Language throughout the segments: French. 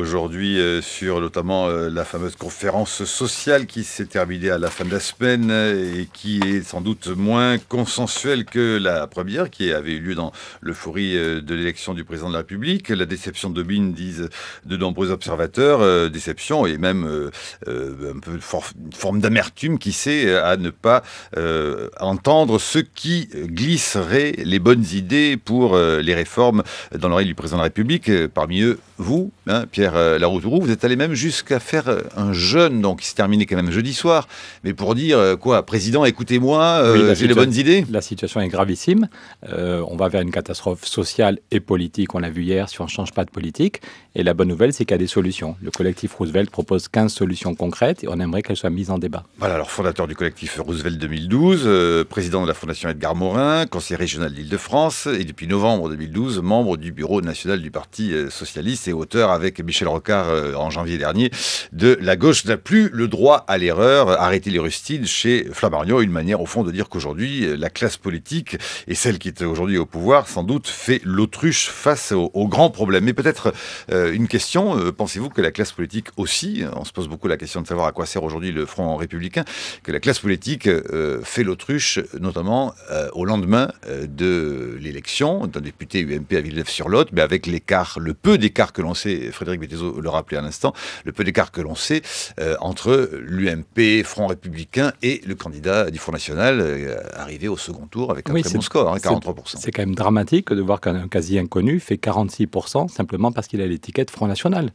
aujourd'hui sur notamment la fameuse conférence sociale qui s'est terminée à la fin de la semaine et qui est sans doute moins consensuelle que la première qui avait eu lieu dans l'euphorie de l'élection du président de la République. La déception domine, disent de nombreux observateurs, déception et même un peu une forme d'amertume, qui sait, à ne pas entendre ceux qui glisseraient les bonnes idées pour les réformes dans l'oreille du président de la République. Parmi eux, vous, Pierre Laroutourou, vous êtes allé même jusqu'à faire un jeûne, donc qui s'est terminé quand même jeudi soir, mais pour dire quoi, président, écoutez-moi, oui, j'ai les bonnes idées. La situation est gravissime. On va vers une catastrophe sociale et politique, on l'a vu hier, si on ne change pas de politique. Et la bonne nouvelle, c'est qu'il y a des solutions. Le collectif Roosevelt propose 15 solutions concrètes et on aimerait qu'elles soient mises en débat. Voilà, alors fondateur du collectif Roosevelt 2012, président de la Fondation Edgar Morin, conseiller régional d'Île-de-France et depuis novembre 2012, membre du bureau national du Parti socialiste et auteur avec Michel Rocard en janvier dernier de La gauche n'a plus le droit à l'erreur, arrêter les rustines chez Flammarion, une manière au fond de dire qu'aujourd'hui la classe politique et celle qui est aujourd'hui au pouvoir sans doute fait l'autruche face aux grands problèmes. Mais peut-être une question, pensez-vous que la classe politique aussi, on se pose beaucoup la question de savoir à quoi sert aujourd'hui le Front républicain, que la classe politique fait l'autruche notamment au lendemain de l'élection d'un député UMP à Villeneuve-sur-Lot, mais avec l'écart, le peu d'écart que l'on sait, Frédéric Bettezo le rappelait à l'instant, le peu d'écart que l'on sait entre l'UMP, Front républicain et le candidat du Front National arrivé au second tour avec un très bon score, 43%. C'est quand même dramatique de voir qu'un quasi-inconnu fait 46% simplement parce qu'il a l'étiquette Front National.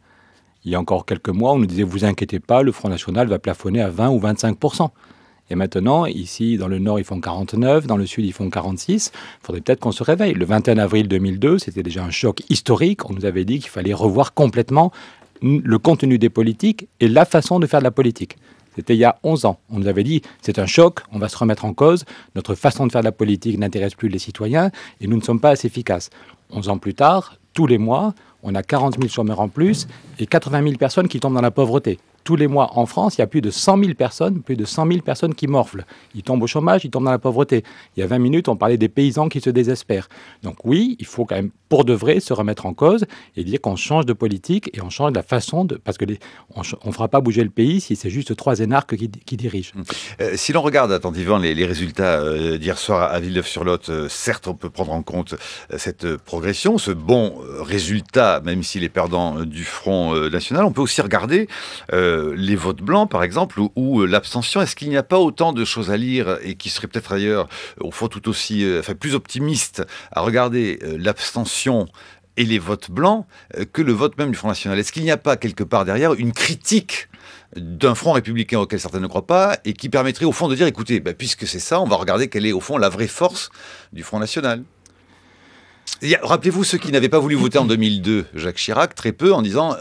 Il y a encore quelques mois, on nous disait « vous inquiétez pas, le Front National va plafonner à 20 ou 25%. » Et maintenant, ici, dans le Nord, ils font 49, dans le Sud, ils font 46. Il faudrait peut-être qu'on se réveille. Le 21 avril 2002, c'était déjà un choc historique. On nous avait dit qu'il fallait revoir complètement le contenu des politiques et la façon de faire de la politique. C'était il y a 11 ans. On nous avait dit, c'est un choc, on va se remettre en cause, notre façon de faire de la politique n'intéresse plus les citoyens et nous ne sommes pas assez efficaces. 11 ans plus tard, tous les mois, on a 40 000 chômeurs en plus et 80 000 personnes qui tombent dans la pauvreté. Tous les mois en France, il y a plus de 100 000 personnes qui morflent. Ils tombent au chômage, ils tombent dans la pauvreté. Il y a 20 minutes, on parlait des paysans qui se désespèrent. Donc oui, il faut quand même, pour de vrai, se remettre en cause et dire qu'on change de politique et on change la façon de... Parce qu'on ne fera pas bouger le pays si c'est juste 3 énarques qui dirigent. Si l'on regarde attentivement les résultats d'hier soir à Villeneuve-sur-Lot, certes, on peut prendre en compte cette progression, ce bon résultat, même s'il est perdant du Front National. On peut aussi regarder les votes blancs, par exemple, ou l'abstention. Est-ce qu'il n'y a pas autant de choses à lire et qui seraient peut-être ailleurs, au fond, tout aussi, plus optimistes à regarder l'abstention et les votes blancs que le vote même du Front National? Est-ce qu'il n'y a pas quelque part derrière une critique d'un Front républicain auquel certains ne croient pas et qui permettrait au fond de dire, écoutez, puisque c'est ça, on va regarder quelle est au fond la vraie force du Front National? Rappelez-vous ceux qui n'avaient pas voulu voter en 2002, Jacques Chirac, très peu, en disant...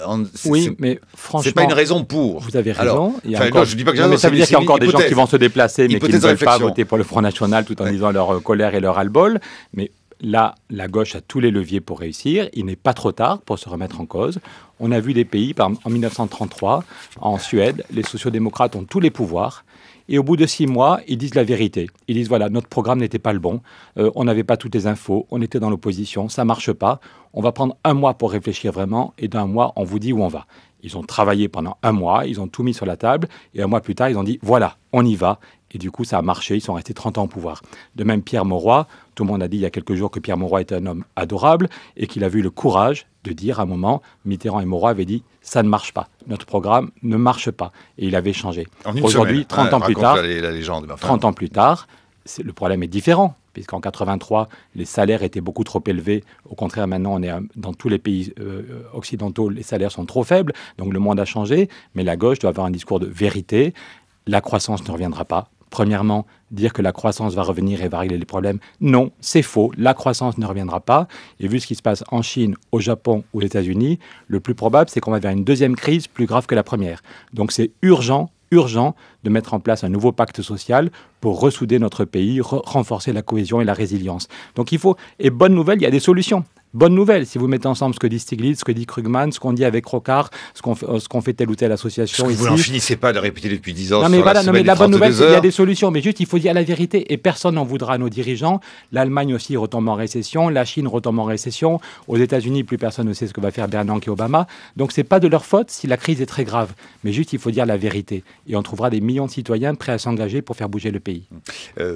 Oui, mais franchement... C'est pas une raison pour... Vous avez raison. Alors, je dis pas que mais ça veut dire qu'il y a encore des gens qui vont se déplacer, mais qui ne veulent pas voter pour le Front National tout en disant leur colère et leur ras-le-bol. Mais là, la gauche a tous les leviers pour réussir. Il n'est pas trop tard pour se remettre en cause. On a vu des pays, en 1933, en Suède, les sociodémocrates ont tous les pouvoirs. Et au bout de 6 mois, ils disent la vérité. Ils disent, voilà, notre programme n'était pas le bon, on n'avait pas toutes les infos, on était dans l'opposition, ça ne marche pas, on va prendre 1 mois pour réfléchir vraiment, et d'un mois, on vous dit où on va. Ils ont travaillé pendant 1 mois, ils ont tout mis sur la table, et 1 mois plus tard, ils ont dit, voilà, on y va. Et du coup, ça a marché, ils sont restés 30 ans au pouvoir. De même, Pierre Mauroy, tout le monde a dit il y a quelques jours que Pierre Mauroy était un homme adorable, et qu'il avait eu le courage de dire à un moment, Mitterrand et Mauroy avaient dit, ça ne marche pas, notre programme ne marche pas. Et il avait changé. Aujourd'hui, 30 ans plus tard, la légende, 30 ans plus tard, le problème est différent. Puisqu'en 83, les salaires étaient beaucoup trop élevés. Au contraire, maintenant, dans tous les pays occidentaux, les salaires sont trop faibles. Donc le monde a changé. Mais la gauche doit avoir un discours de vérité. La croissance ne reviendra pas. Premièrement, dire que la croissance va revenir et va régler les problèmes, non, c'est faux. La croissance ne reviendra pas. Et vu ce qui se passe en Chine, au Japon ou aux États-Unis, le plus probable, c'est qu'on va vers une deuxième crise plus grave que la première. Donc c'est urgent de mettre en place un nouveau pacte social pour ressouder notre pays, renforcer la cohésion et la résilience. Donc il faut, et bonne nouvelle, il y a des solutions. Bonne nouvelle, si vous mettez ensemble ce que dit Stiglitz, ce que dit Krugman, ce qu'on dit avec Rocard, ce qu'on fait telle ou telle association ici. Vous n'en finissez pas de répéter depuis 10 ans. Non mais voilà, la bonne nouvelle, c'est qu'il y a des solutions, mais juste il faut dire la vérité et personne n'en voudra à nos dirigeants. L'Allemagne aussi retombe en récession, la Chine retombe en récession, aux États-Unis plus personne ne sait ce que va faire Bernanke et Obama. Donc c'est pas de leur faute si la crise est très grave, mais juste il faut dire la vérité et on trouvera des millions de citoyens prêts à s'engager pour faire bouger le pays.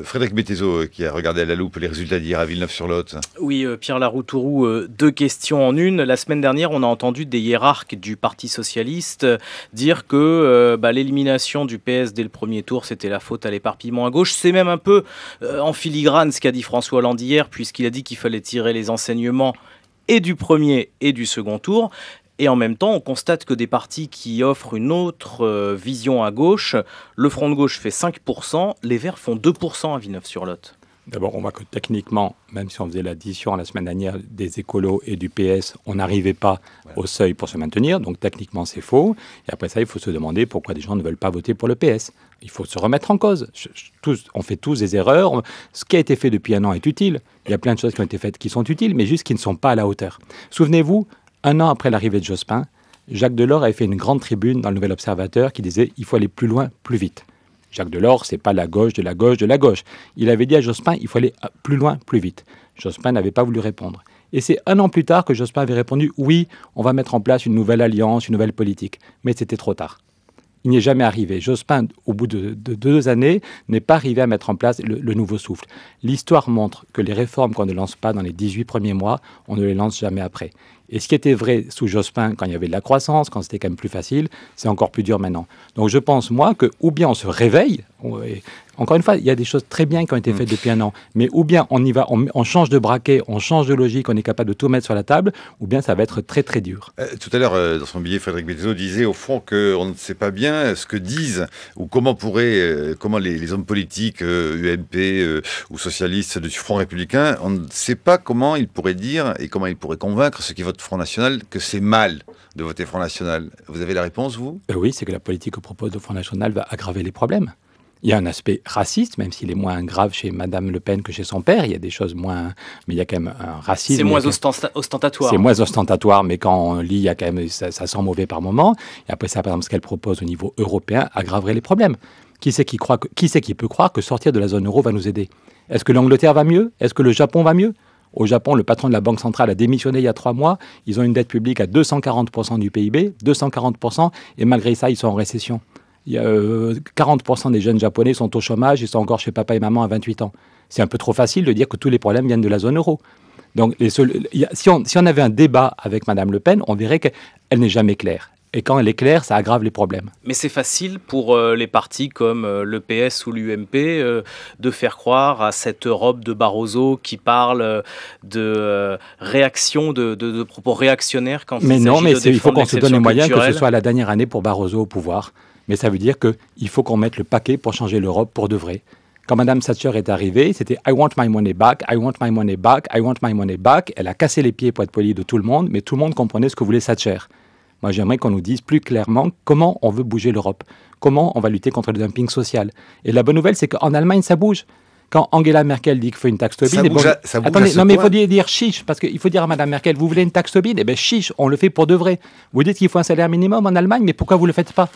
Frédéric Bettezo qui a regardé à la loupe les résultats d'hier à Villeneuve-sur-Lot. Oui, Pierre Laroutourou, deux questions en une. La semaine dernière, on a entendu des hiérarques du Parti socialiste dire que l'élimination du PS dès le premier tour, c'était la faute à l'éparpillement à gauche. C'est même un peu en filigrane ce qu'a dit François Hollande hier, puisqu'il a dit qu'il fallait tirer les enseignements et du premier et du second tour. Et en même temps, on constate que des partis qui offrent une autre vision à gauche, le Front de gauche fait 5%, les Verts font 2% à Villeneuve-sur-Lot. D'abord, on voit que techniquement, même si on faisait l'addition la semaine dernière des écolos et du PS, on n'arrivait pas au seuil pour se maintenir. Donc techniquement, c'est faux. Et après ça, il faut se demander pourquoi des gens ne veulent pas voter pour le PS. Il faut se remettre en cause. On fait tous des erreurs. Ce qui a été fait depuis un an est utile. Il y a plein de choses qui ont été faites qui sont utiles, mais juste qui ne sont pas à la hauteur. Souvenez-vous, un an après l'arrivée de Jospin, Jacques Delors avait fait une grande tribune dans le Nouvel Observateur qui disait « il faut aller plus loin, plus vite ». Jacques Delors, c'est pas la gauche de la gauche de la gauche. Il avait dit à Jospin, il faut aller plus loin, plus vite. Jospin n'avait pas voulu répondre. Et c'est un an plus tard que Jospin avait répondu, oui, on va mettre en place une nouvelle alliance, une nouvelle politique. Mais c'était trop tard. Il n'y est jamais arrivé. Jospin, au bout de 2 années, n'est pas arrivé à mettre en place le nouveau souffle. L'histoire montre que les réformes qu'on ne lance pas dans les 18 premiers mois, on ne les lance jamais après. Et ce qui était vrai sous Jospin, quand il y avait de la croissance, quand c'était quand même plus facile, c'est encore plus dur maintenant. Donc je pense, moi, que ou bien on se réveille, encore une fois, il y a des choses très bien qui ont été faites depuis un an, mais ou bien on y va, on change de braquet, on change de logique, on est capable de tout mettre sur la table, ou bien ça va être très très dur. Tout à l'heure, dans son billet, Frédéric Bettezo disait au fond qu'on ne sait pas bien ce que disent ou comment les hommes politiques, UMP ou socialistes du Front républicain, on ne sait pas comment ils pourraient dire et comment ils pourraient convaincre ceux qui votent Front National que c'est mal de voter Front National. Vous avez la réponse, vous ? Oui, c'est que la politique que propose le Front National va aggraver les problèmes. Il y a un aspect raciste, même s'il est moins grave chez Madame Le Pen que chez son père. Il y a des choses moins... Mais il y a quand même un racisme... C'est moins ostentatoire. C'est moins ostentatoire, mais quand on lit, il y a quand même, ça sent mauvais par moment. Et après ça, par exemple, ce qu'elle propose au niveau européen aggraverait les problèmes. Qui c'est qui peut croire que sortir de la zone euro va nous aider ? Est-ce que l'Angleterre va mieux ? Est-ce que le Japon va mieux ? Au Japon, le patron de la Banque centrale a démissionné il y a 3 mois. Ils ont une dette publique à 240% du PIB, 240%, et malgré ça, ils sont en récession. Il y a 40% des jeunes japonais sont au chômage, ils sont encore chez papa et maman à 28 ans. C'est un peu trop facile de dire que tous les problèmes viennent de la zone euro. Donc, si on avait un débat avec Madame Le Pen, on verrait qu'elle n'est jamais claire. Et quand elle est claire, ça aggrave les problèmes. Mais c'est facile pour les partis comme le PS ou l'UMP de faire croire à cette Europe de Barroso qui parle de réaction, de propos réactionnaires quand il s'agit de défendre l'exception culturelle. Il faut qu'on se donne les moyens que ce soit la dernière année pour Barroso au pouvoir. Mais ça veut dire qu'il faut qu'on mette le paquet pour changer l'Europe pour de vrai. Quand Mme Thatcher est arrivée, c'était « I want my money back, I want my money back, I want my money back ». Elle a cassé les pieds, pour être poli, de tout le monde, mais tout le monde comprenait ce que voulait Thatcher. Moi, j'aimerais qu'on nous dise plus clairement comment on veut bouger l'Europe, comment on va lutter contre le dumping social. Et la bonne nouvelle, c'est qu'en Allemagne, ça bouge. Quand Angela Merkel dit qu'il faut une taxe Tobin... Attendez, non mais il faut dire chiche, parce qu'il faut dire à Mme Merkel, vous voulez une taxe Tobin ? Eh bien chiche, on le fait pour de vrai. Vous dites qu'il faut un salaire minimum en Allemagne, mais pourquoi vous ne le faites pas ?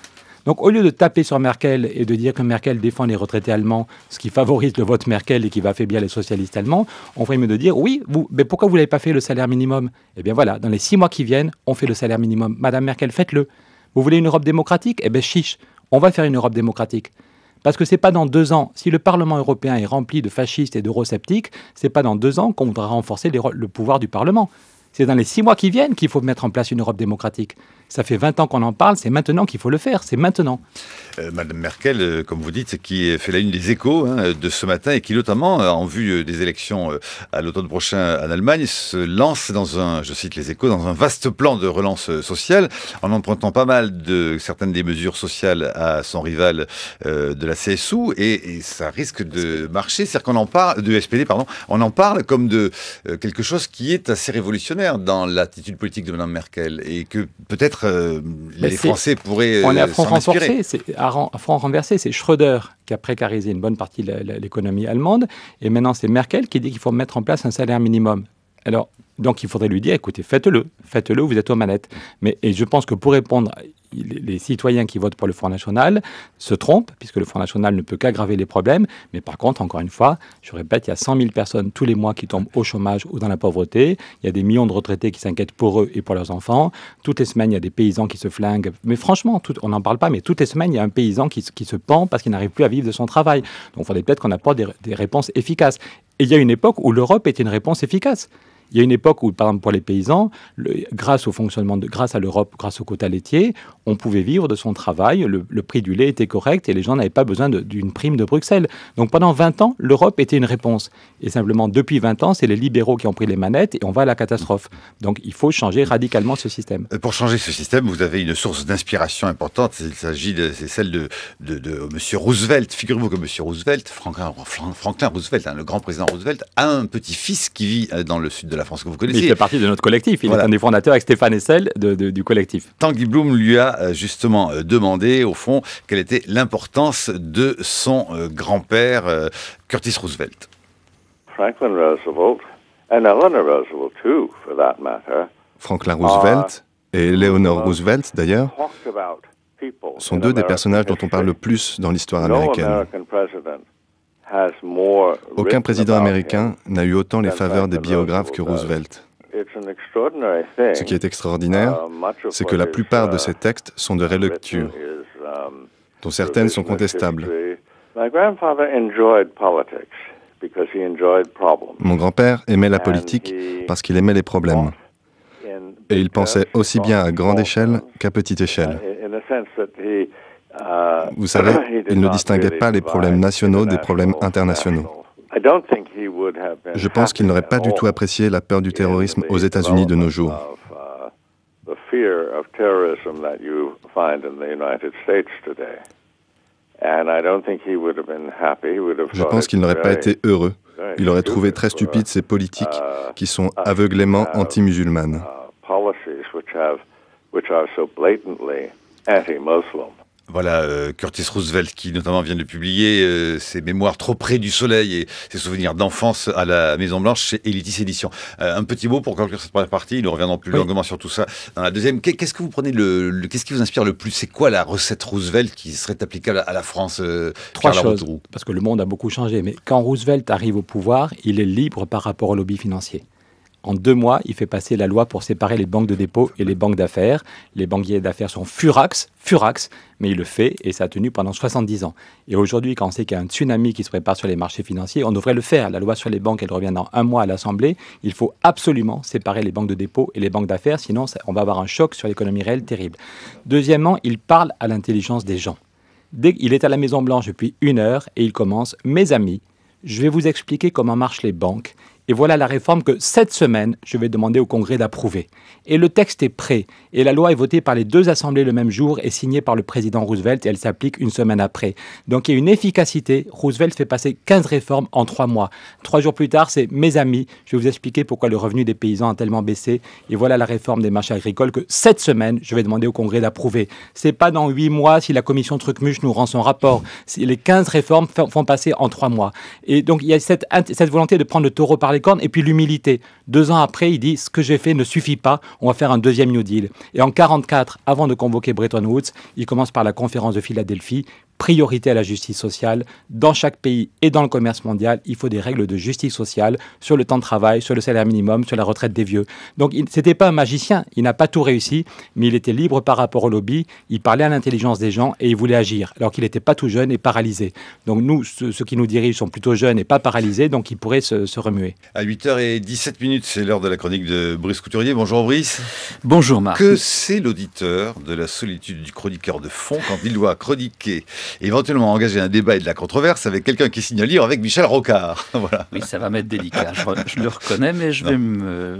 Donc, au lieu de taper sur Merkel et de dire que Merkel défend les retraités allemands, ce qui favorise le vote Merkel et qui va affaiblir les socialistes allemands, on ferait mieux de dire, oui, mais pourquoi vous ne l'avez pas fait le salaire minimum ? Eh bien voilà, dans les 6 mois qui viennent, on fait le salaire minimum. Madame Merkel, faites-le. Vous voulez une Europe démocratique ? Eh bien chiche, on va faire une Europe démocratique. Parce que ce n'est pas dans 2 ans, si le Parlement européen est rempli de fascistes et d'eurosceptiques, ce n'est pas dans 2 ans qu'on voudra renforcer le pouvoir du Parlement. C'est dans les 6 mois qui viennent qu'il faut mettre en place une Europe démocratique. Ça fait 20 ans qu'on en parle, c'est maintenant qu'il faut le faire, c'est maintenant. Madame Merkel, comme vous dites, qui fait la une des Échos de ce matin et qui notamment, en vue des élections à l'automne prochain en Allemagne, se lance dans un, je cite les Échos, dans un vaste plan de relance sociale, en empruntant pas mal de certaines des mesures sociales à son rival de la CSU, et ça risque de marcher, c'est-à-dire qu'on en parle, de SPD, pardon, on en parle comme de quelque chose qui est assez révolutionnaire dans l'attitude politique de Madame Merkel, et que peut-être les Français pourraient on est à front s'en inspirer. renversé, à front renversé, c'est Schröder qui a précarisé une bonne partie de l'économie allemande, et maintenant c'est Merkel qui dit qu'il faut mettre en place un salaire minimum. Alors, Donc il faudrait lui dire, écoutez, faites-le, vous êtes aux manettes. Et je pense que pour répondre, les citoyens qui votent pour le Front National se trompent, puisque le Front National ne peut qu'aggraver les problèmes. Mais par contre, encore une fois, je répète, il y a 100 000 personnes tous les mois qui tombent au chômage ou dans la pauvreté. Il y a des millions de retraités qui s'inquiètent pour eux et pour leurs enfants. Toutes les semaines, il y a des paysans qui se flinguent. Mais franchement, on n'en parle pas, mais toutes les semaines, il y a un paysan qui se pend parce qu'il n'arrive plus à vivre de son travail. Donc il faudrait peut-être qu'on apporte des réponses efficaces. Et il y a une époque où l'Europe était une réponse efficace. Il y a une époque où, par exemple, pour les paysans, grâce à l'Europe, grâce au quota laitier, on pouvait vivre de son travail, le prix du lait était correct et les gens n'avaient pas besoin d'une prime de Bruxelles. Donc pendant 20 ans, l'Europe était une réponse. Et simplement, depuis 20 ans, c'est les libéraux qui ont pris les manettes et on va à la catastrophe. Donc il faut changer radicalement ce système. Pour changer ce système, vous avez une source d'inspiration importante. C'est celle de M. Roosevelt. Figurez-vous que M. Roosevelt, Franklin Roosevelt, le grand président Roosevelt, a un petit-fils qui vit dans le sud de la France que vous connaissez. Il fait partie de notre collectif. Il est un des fondateurs avec Stéphane Hessel du collectif. Tanguy Bloom lui a justement demandé, au fond, quelle était l'importance de son grand-père, Curtis Roosevelt. Franklin Roosevelt, and Eleanor Roosevelt too, for that matter. Franklin Roosevelt et Eleanor Roosevelt, d'ailleurs, sont deux des personnages dont on parle le plus dans l'histoire américaine. Aucun président américain n'a eu autant les faveurs des biographes que Roosevelt. Ce qui est extraordinaire, c'est que la plupart de ces textes sont de relecture, dont certaines sont contestables. Mon grand-père aimait la politique parce qu'il aimait les problèmes. Et il pensait aussi bien à grande échelle qu'à petite échelle. Vous savez, il ne distinguait pas les problèmes nationaux des problèmes internationaux. Je pense qu'il n'aurait pas du tout apprécié la peur du terrorisme aux États-Unis de nos jours. Je pense qu'il n'aurait pas été heureux. Il aurait trouvé très stupides ces politiques qui sont aveuglément anti-musulmanes. Voilà, Curtis Roosevelt qui notamment vient de publier ses mémoires Trop près du soleil et ses souvenirs d'enfance à la Maison-Blanche chez Elitis Éditions. Un petit mot pour conclure cette première partie, nous reviendrons plus longuement sur tout ça dans la deuxième. Qu'est-ce que vous prenez qu'est-ce qui vous inspire le plus? C'est quoi la recette Roosevelt qui serait applicable à la France? Trois choses, parce que le monde a beaucoup changé, mais quand Roosevelt arrive au pouvoir, il est libre par rapport au lobby financier. En 2 mois, il fait passer la loi pour séparer les banques de dépôt et les banques d'affaires. Les banquiers d'affaires sont furax, mais il le fait et ça a tenu pendant 70 ans. Et aujourd'hui, quand on sait qu'il y a un tsunami qui se prépare sur les marchés financiers, on devrait le faire. La loi sur les banques, elle revient dans 1 mois à l'Assemblée. Il faut absolument séparer les banques de dépôt et les banques d'affaires, sinon on va avoir un choc sur l'économie réelle terrible. Deuxièmement, il parle à l'intelligence des gens. Il est à la Maison-Blanche depuis 1 heure et il commence « Mes amis, je vais vous expliquer comment marchent les banques. Et voilà la réforme que cette semaine, je vais demander au Congrès d'approuver. Et le texte est prêt. Et la loi est votée par les 2 assemblées le même jour et signée par le président Roosevelt et elle s'applique 1 semaine après. Donc il y a une efficacité. Roosevelt fait passer 15 réformes en 3 mois. 3 jours plus tard, c'est « Mes amis, je vais vous expliquer pourquoi le revenu des paysans a tellement baissé. Et voilà la réforme des marchés agricoles que cette semaine, je vais demander au Congrès d'approuver. » C'est pas dans 8 mois si la commission Trucmuche nous rend son rapport. Les 15 réformes font passer en 3 mois. Et donc il y a cette volonté de prendre le taureau par les cornes et puis l'humilité. 2 ans après, il dit « Ce que j'ai fait ne suffit pas, on va faire un 2e New Deal ». Et en 1944, avant de convoquer Bretton Woods, il commence par la conférence de Philadelphie. Priorité à la justice sociale. Dans chaque pays et dans le commerce mondial, il faut des règles de justice sociale sur le temps de travail, sur le salaire minimum, sur la retraite des vieux. Donc, ce n'était pas un magicien, il n'a pas tout réussi, mais il était libre par rapport au lobby, il parlait à l'intelligence des gens et il voulait agir, alors qu'il n'était pas tout jeune et paralysé. Donc nous, ceux qui nous dirigent sont plutôt jeunes et pas paralysés, donc ils pourraient se remuer. À 8h17, c'est l'heure de la chronique de Brice Couturier. Bonjour Brice. Bonjour Marc. Que c'est l'auditeur de la solitude du chroniqueur de fond quand il doit chroniquer éventuellement engager un débat et de la controverse avec quelqu'un qui signe un livre avec Michel Rocard. Voilà. Oui, ça va m'être délicat, je le reconnais, mais je vais me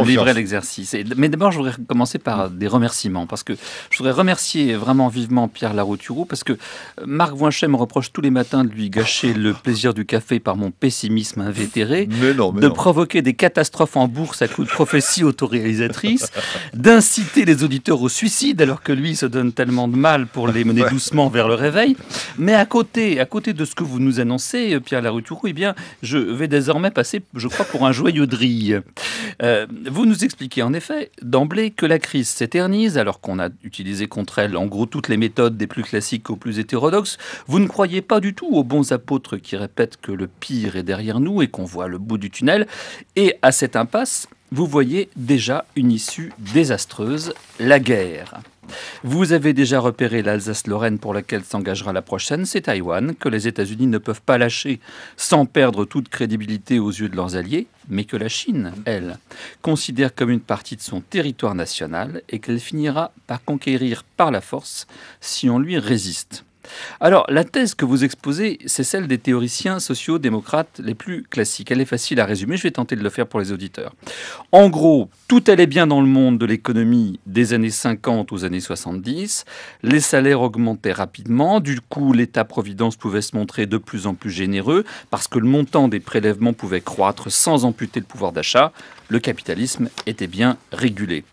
livrer l'exercice. Mais d'abord, je voudrais commencer par des remerciements, parce que je voudrais remercier vraiment vivement Pierre Larouturou, parce que Marc Voinchet me reproche tous les matins de lui gâcher le plaisir du café par mon pessimisme invétéré, de provoquer des catastrophes en bourse à coups de prophéties autoréalisatrices, d'inciter les auditeurs au suicide, alors que lui se donne tellement de mal pour les mener doucement vers le réveil. Mais à côté de ce que vous nous annoncez, Pierre Larouturou, eh bien, je vais désormais passer, je crois, pour un joyeux drille. Vous nous expliquez en effet d'emblée que la crise s'éternise, alors qu'on a utilisé contre elle, en gros, toutes les méthodes des plus classiques aux plus hétérodoxes. Vous ne croyez pas du tout aux bons apôtres qui répètent que le pire est derrière nous et qu'on voit le bout du tunnel. Et à cette impasse, vous voyez déjà une issue désastreuse, la guerre. Vous avez déjà repéré l'Alsace-Lorraine pour laquelle s'engagera la prochaine, c'est Taïwan, que les États-Unis ne peuvent pas lâcher sans perdre toute crédibilité aux yeux de leurs alliés, mais que la Chine, elle, considère comme une partie de son territoire national et qu'elle finira par conquérir par la force si on lui résiste. Alors, la thèse que vous exposez, c'est celle des théoriciens sociaux-démocrates les plus classiques. Elle est facile à résumer, je vais tenter de le faire pour les auditeurs. En gros, tout allait bien dans le monde de l'économie des années 50 aux années 70. Les salaires augmentaient rapidement. Du coup, l'État-providence pouvait se montrer de plus en plus généreux parce que le montant des prélèvements pouvait croître sans amputer le pouvoir d'achat. Le capitalisme était bien régulé.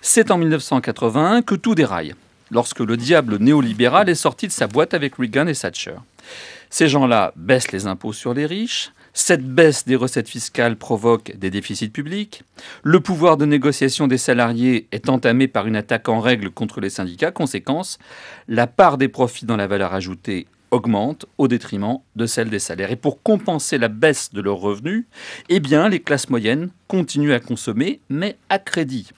C'est en 1981 que tout déraille, lorsque le diable néolibéral est sorti de sa boîte avec Reagan et Thatcher. Ces gens-là baissent les impôts sur les riches. Cette baisse des recettes fiscales provoque des déficits publics. Le pouvoir de négociation des salariés est entamé par une attaque en règle contre les syndicats. Conséquence, la part des profits dans la valeur ajoutée augmente au détriment de celle des salaires. Et pour compenser la baisse de leurs revenus, eh bien, les classes moyennes continuent à consommer, mais à crédit.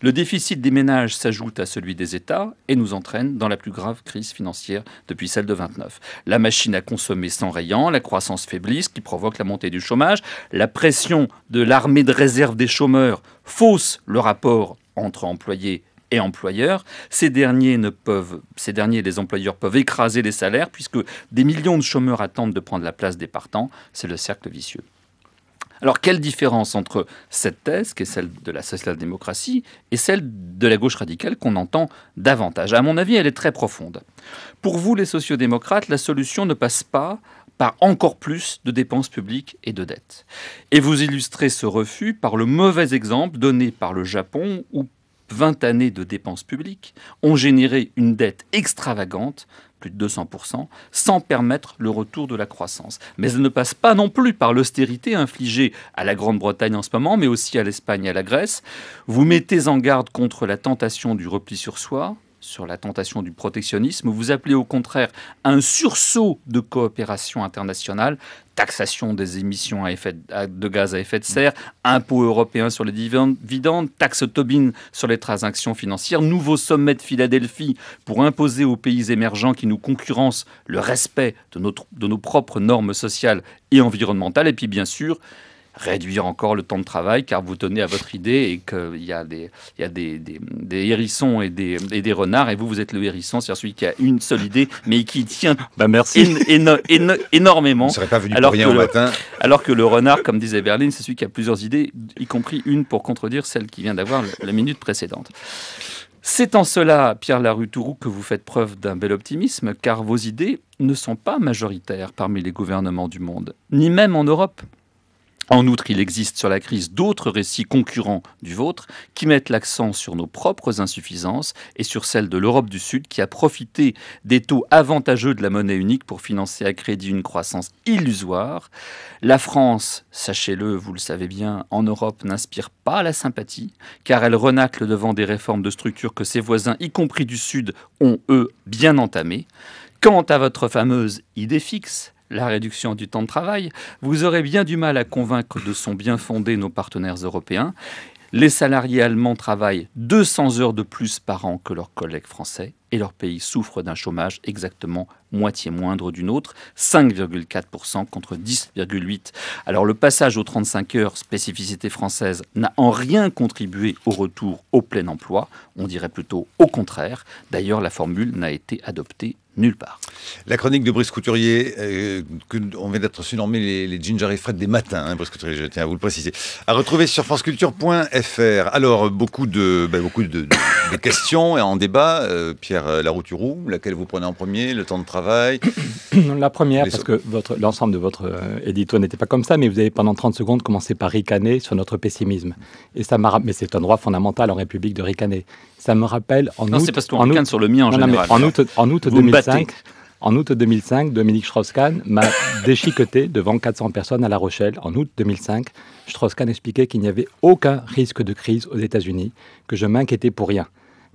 Le déficit des ménages s'ajoute à celui des États et nous entraîne dans la plus grave crise financière depuis celle de 29. La machine à consommer s'enrayant, la croissance faiblit, ce qui provoque la montée du chômage. La pression de l'armée de réserve des chômeurs fausse le rapport entre employés et employeurs. Ces derniers, les employeurs, peuvent écraser les salaires puisque des millions de chômeurs attendent de prendre la place des partants. C'est le cercle vicieux. Alors, quelle différence entre cette thèse, qui est celle de la social-démocratie, et celle de la gauche radicale qu'on entend davantage? À mon avis, elle est très profonde. Pour vous, les sociodémocrates, la solution ne passe pas par encore plus de dépenses publiques et de dettes. Et vous illustrez ce refus par le mauvais exemple donné par le Japon, où 20 années de dépenses publiques ont généré une dette extravagante, plus de 200%, sans permettre le retour de la croissance. Mais elle ne passe pas non plus par l'austérité infligée à la Grande-Bretagne en ce moment, mais aussi à l'Espagne et à la Grèce. Vous mettez en garde contre la tentation du repli sur soi, sur la tentation du protectionnisme. Vous appelez au contraire un sursaut de coopération internationale, taxation des émissions de gaz à effet de serre, impôt européen sur les dividendes, taxe Tobin sur les transactions financières, nouveau sommet de Philadelphie pour imposer aux pays émergents qui nous concurrencent le respect de nos propres normes sociales et environnementales, et puis bien sûr, réduire encore le temps de travail, car vous tenez à votre idée et qu'il y a des hérissons et des renards, et vous êtes le hérisson, c'est-à-dire celui qui a une seule idée, mais qui tient énormément. Vous ne serez pas venu pour rien au matin. Alors que le renard, comme disait Berlin, c'est celui qui a plusieurs idées, y compris une pour contredire celle qui vient d'avoir la minute précédente. C'est en cela, Pierre Larouturou, que vous faites preuve d'un bel optimisme, car vos idées ne sont pas majoritaires parmi les gouvernements du monde, ni même en Europe. En outre, il existe sur la crise d'autres récits concurrents du vôtre qui mettent l'accent sur nos propres insuffisances et sur celles de l'Europe du Sud qui a profité des taux avantageux de la monnaie unique pour financer à crédit une croissance illusoire. La France, sachez-le, vous le savez bien, en Europe n'inspire pas la sympathie car elle renacle devant des réformes de structure que ses voisins, y compris du Sud, ont eux bien entamées. Quant à votre fameuse idée fixe, la réduction du temps de travail, vous aurez bien du mal à convaincre de son bien fondé nos partenaires européens. Les salariés allemands travaillent 200 heures de plus par an que leurs collègues français et leur pays souffre d'un chômage exactement moitié moindre du nôtre, 5,4% contre 10,8%. Alors le passage aux 35 heures, spécificité française, n'a en rien contribué au retour au plein emploi, on dirait plutôt au contraire. D'ailleurs, la formule n'a été adoptée nulle part. La chronique de Brice Couturier, on vient d'être surnommé les Ginger et Fred des matins, hein, Brice Couturier, je tiens à vous le préciser. À retrouver sur franceculture.fr. Alors, beaucoup de questions en débat. Pierre Larouturou, laquelle vous prenez en premier? Le temps de travail? La première, parce que l'ensemble de votre édito n'était pas comme ça, mais vous avez pendant 30 secondes commencé par ricaner sur notre pessimisme. Et ça mais c'est un droit fondamental en République de ricaner. Ça me rappelle en non, août... c'est parce qu'on ricane sur le mien en général. En août 2005, Dominique Strauss-Kahn m'a déchiqueté devant 400 personnes à La Rochelle. En août 2005, Strauss-Kahn expliquait qu'il n'y avait aucun risque de crise aux États-Unis, que je m'inquiétais pour rien.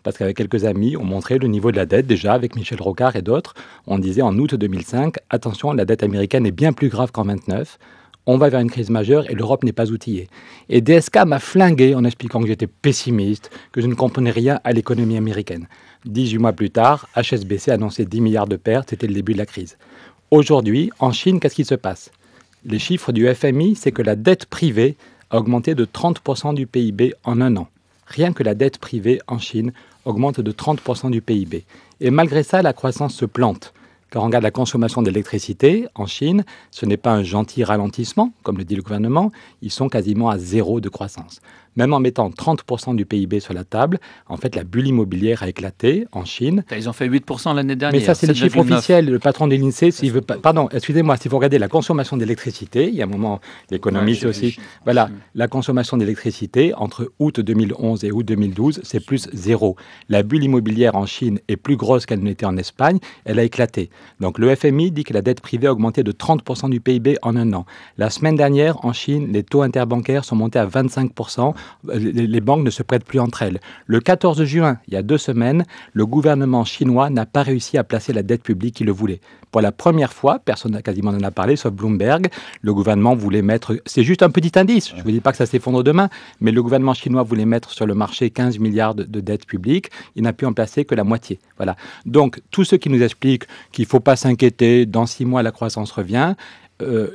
Parce qu'avec quelques amis, on montrait le niveau de la dette, déjà avec Michel Rocard et d'autres. On disait en août 2005, attention, la dette américaine est bien plus grave qu'en 29. On va vers une crise majeure et l'Europe n'est pas outillée. Et DSK m'a flingué en expliquant que j'étais pessimiste, que je ne comprenais rien à l'économie américaine. 18 mois plus tard, HSBC annonçait 10 milliards de pertes, c'était le début de la crise. Aujourd'hui, en Chine, qu'est-ce qui se passe? Les chiffres du FMI, c'est que la dette privée a augmenté de 30% du PIB en un an. Rien que la dette privée en Chine augmente de 30% du PIB. Et malgré ça, la croissance se plante. Quand on regarde la consommation d'électricité en Chine, ce n'est pas un gentil ralentissement, comme le dit le gouvernement, ils sont quasiment à zéro de croissance. Même en mettant 30% du PIB sur la table, en fait, la bulle immobilière a éclaté en Chine. Ils ont fait 8% l'année dernière. Mais ça, c'est les chiffres officiels. Le patron de l'INSEE, s'il veut pas... Pardon, excusez-moi, s'il faut regarder la consommation d'électricité, il y a un moment, l'économie, c'est aussi... Voilà, la consommation d'électricité, entre août 2011 et août 2012, c'est plus zéro. La bulle immobilière en Chine est plus grosse qu'elle n'était en Espagne, elle a éclaté. Donc le FMI dit que la dette privée a augmenté de 30% du PIB en un an. La semaine dernière, en Chine, les taux interbancaires sont montés à 25%. Les banques ne se prêtent plus entre elles. Le 14 juin, il y a 2 semaines, le gouvernement chinois n'a pas réussi à placer la dette publique qu'il le voulait. Pour la première fois, personne quasiment n'en a parlé, sauf Bloomberg, le gouvernement voulait mettre... C'est juste un petit indice, je ne vous dis pas que ça s'effondre demain, mais le gouvernement chinois voulait mettre sur le marché 15 milliards de dettes publiques. Il n'a pu en placer que la moitié. Voilà. Donc, tous ceux qui nous expliquent qu'il ne faut pas s'inquiéter, dans 6 mois, la croissance revient...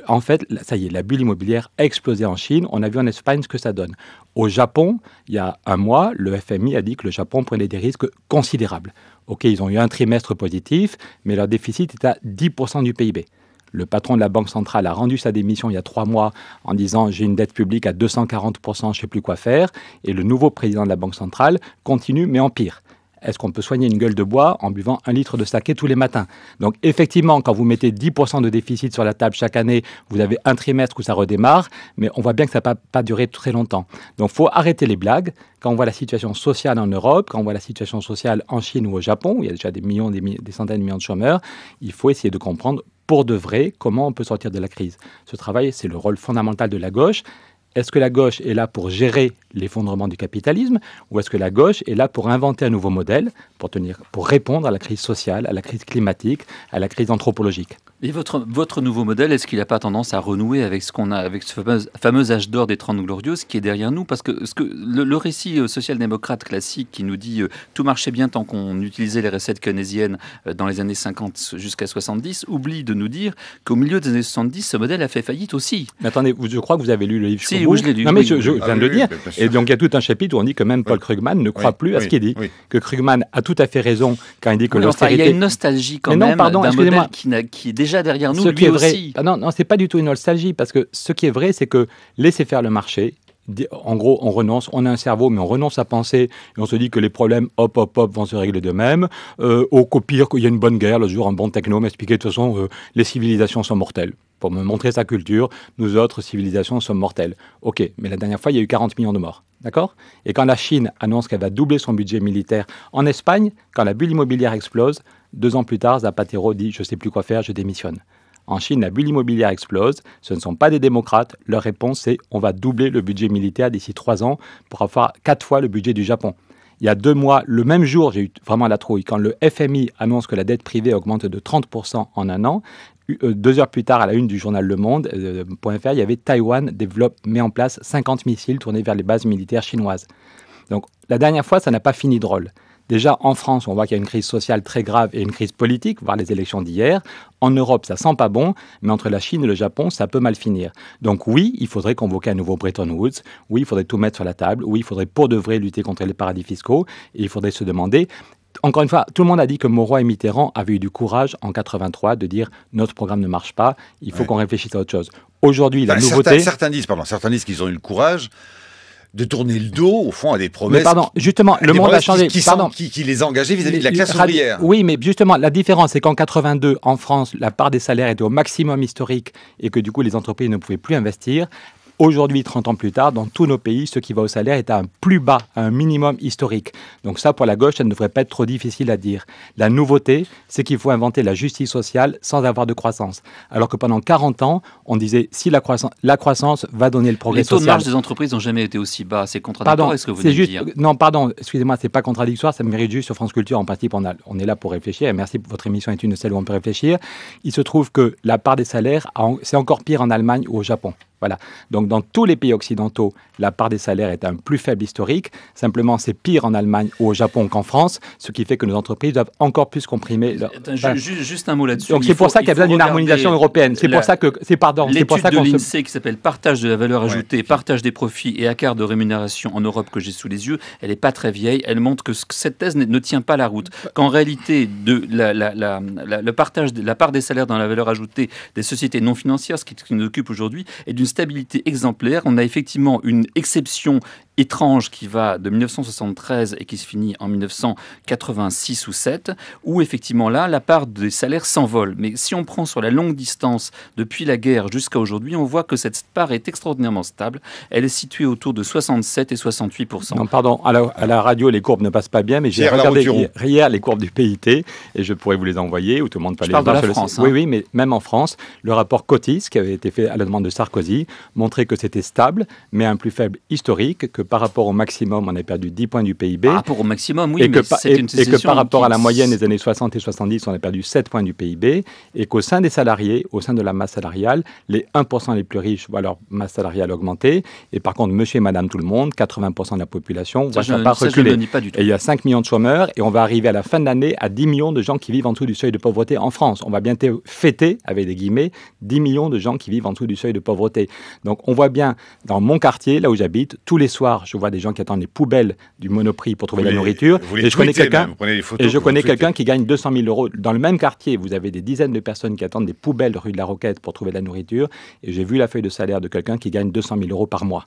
en fait, ça y est, la bulle immobilière a explosé en Chine. On a vu en Espagne ce que ça donne. Au Japon, il y a un mois, le FMI a dit que le Japon prenait des risques considérables. OK, ils ont eu un trimestre positif, mais leur déficit est à 10% du PIB. Le patron de la Banque centrale a rendu sa démission il y a 3 mois en disant « j'ai une dette publique à 240%, je ne sais plus quoi faire ». Et le nouveau président de la Banque centrale continue, mais empire. Est-ce qu'on peut soigner une gueule de bois en buvant 1 litre de saké tous les matins? Donc effectivement, quand vous mettez 10% de déficit sur la table chaque année, vous avez un trimestre où ça redémarre, mais on voit bien que ça ne va pas durer très longtemps. Donc il faut arrêter les blagues. Quand on voit la situation sociale en Europe, quand on voit la situation sociale en Chine ou au Japon, où il y a déjà des millions, des centaines de millions de chômeurs, il faut essayer de comprendre pour de vrai comment on peut sortir de la crise. Ce travail, c'est le rôle fondamental de la gauche. Est-ce que la gauche est là pour gérer l'effondrement du capitalisme ou est-ce que la gauche est là pour inventer un nouveau modèle, pour répondre à la crise sociale, à la crise climatique, à la crise anthropologique? Et votre nouveau modèle, est-ce qu'il n'a pas tendance à renouer avec ce qu'on a, avec ce fameux âge d'or des 30 Glorieuses qui est derrière nous? Parce que le récit social-démocrate classique qui nous dit tout marchait bien tant qu'on utilisait les recettes keynésiennes dans les années 50 jusqu'à 70, oublie de nous dire qu'au milieu des années 70, ce modèle a fait faillite aussi. Mais attendez, je crois que vous avez lu le livre. Oui, je l'ai lu. Non, mais je viens de le dire. Et donc, il y a tout un chapitre où on dit que même Paul Krugman ne croit plus à ce qu'il dit. Que Krugman a tout à fait raison quand il dit que l'austérité... il y a une nostalgie quand même d'un modèle qui est déjà derrière nous, lui aussi. Non, c'est pas du tout une nostalgie, parce que ce qui est vrai, c'est que laisser faire le marché, en gros, on renonce, on a un cerveau, mais on renonce à penser, et on se dit que les problèmes, hop, vont se régler d'eux-mêmes. Au pire, qu'il y a une bonne guerre, le jour, un bon techno m'expliquait, de toute façon, les civilisations sont mortelles. Pour me montrer sa culture, nous autres civilisations sommes mortelles. OK, mais la dernière fois, il y a eu 40 millions de morts. D'accord? Et quand la Chine annonce qu'elle va doubler son budget militaire en Espagne, quand la bulle immobilière explose, 2 ans plus tard, Zapatero dit « je ne sais plus quoi faire, je démissionne ». En Chine, la bulle immobilière explose. Ce ne sont pas des démocrates. Leur réponse, c'est « on va doubler le budget militaire d'ici 3 ans pour avoir 4 fois le budget du Japon ». Il y a 2 mois, le même jour, j'ai eu vraiment la trouille. Quand le FMI annonce que la dette privée augmente de 30% en un an, 2 heures plus tard, à la une du journal Le Monde.fr, il y avait Taïwan met en place 50 missiles tournés vers les bases militaires chinoises. Donc la dernière fois, ça n'a pas fini drôle. Déjà, en France, on voit qu'il y a une crise sociale très grave et une crise politique, voire les élections d'hier. En Europe, ça sent pas bon, mais entre la Chine et le Japon, ça peut mal finir. Donc oui, il faudrait convoquer un nouveau Bretton Woods. Oui, il faudrait tout mettre sur la table. Oui, il faudrait pour de vrai lutter contre les paradis fiscaux. Et il faudrait se demander... Encore une fois, tout le monde a dit que Mauroy et Mitterrand avaient eu du courage en 83 de dire notre programme ne marche pas, il faut qu'on réfléchisse à autre chose. Aujourd'hui, la nouveauté... Certains disent qu'ils ont eu le courage de tourner le dos, au fond, à des promesses... Mais pardon, justement, le monde a changé. Qui les a engagés vis-à-vis de la classe ouvrière. Oui, mais justement, la différence, c'est qu'en 82, en France, la part des salaires était au maximum historique et que du coup, les entreprises ne pouvaient plus investir. Aujourd'hui, 30 ans plus tard, dans tous nos pays, ce qui va au salaire est à un plus bas, à un minimum historique. Donc ça, pour la gauche, ça ne devrait pas être trop difficile à dire. La nouveauté, c'est qu'il faut inventer la justice sociale sans avoir de croissance. Alors que pendant 40 ans, on disait si la croissance va donner le progrès social. Les taux de marge des entreprises n'ont jamais été aussi bas. C'est contradictoire, est-ce que vous venez de dire ? Non, pardon, excusez-moi, c'est pas contradictoire, ça me mérite juste sur France Culture. En principe, on est là pour réfléchir. Et merci, votre émission est une de celles où on peut réfléchir. Il se trouve que la part des salaires, c'est encore pire en Allemagne ou au Japon. Voilà. Donc, dans tous les pays occidentaux, la part des salaires est un plus faible historique. Simplement, c'est pire en Allemagne ou au Japon qu'en France, ce qui fait que nos entreprises doivent encore plus comprimer. Juste un mot là-dessus. Donc, c'est pour ça qu'il y a besoin d'une harmonisation européenne. C'est pour ça que l'étude de l'INSEE qui s'appelle Partage de la valeur ajoutée, partage des profits et écart de rémunération en Europe que j'ai sous les yeux, elle n'est pas très vieille. Elle montre que cette thèse ne tient pas la route. Qu'en réalité, le partage, la part des salaires dans la valeur ajoutée des sociétés non financières, ce qui nous occupe aujourd'hui, est d'une stabilité exemplaire. On a effectivement une exception étrange qui va de 1973 et qui se finit en 1986 ou 7, où effectivement là, la part des salaires s'envole. Mais si on prend sur la longue distance, depuis la guerre jusqu'à aujourd'hui, on voit que cette part est extraordinairement stable. Elle est située autour de 67 et 68%. Non, pardon, à la radio, les courbes ne passent pas bien, mais j'ai regardé hier les courbes du PIT, et je pourrais vous les envoyer, ou tout le monde peut les voir. Je parle de la France. Oui, mais même en France, le rapport Cotis, qui avait été fait à la demande de Sarkozy, montrait que c'était stable, mais un plus faible historique, que par rapport au maximum, on a perdu 10 points du PIB. Par rapport au maximum, oui, et que par rapport à la moyenne des années 60 et 70, on a perdu 7 points du PIB, et qu'au sein des salariés, au sein de la masse salariale, les 1% les plus riches voient leur masse salariale augmenter, et par contre, monsieur et madame tout le monde, 80% de la population, voient sa part reculer. Et il y a 5 millions de chômeurs, et on va arriver à la fin de l'année à 10 millions de gens qui vivent en dessous du seuil de pauvreté en France. On va bientôt fêter, avec des guillemets, 10 millions de gens qui vivent en dessous du seuil de pauvreté. Donc on voit bien, dans mon quartier, là où j'habite, tous les soirs, je vois des gens qui attendent les poubelles du Monoprix pour trouver la nourriture. Et je connais quelqu'un qui gagne 200 000 euros. Dans le même quartier, vous avez des dizaines de personnes qui attendent des poubelles rue de la Roquette pour trouver de la nourriture. Et j'ai vu la feuille de salaire de quelqu'un qui gagne 200 000 euros par mois.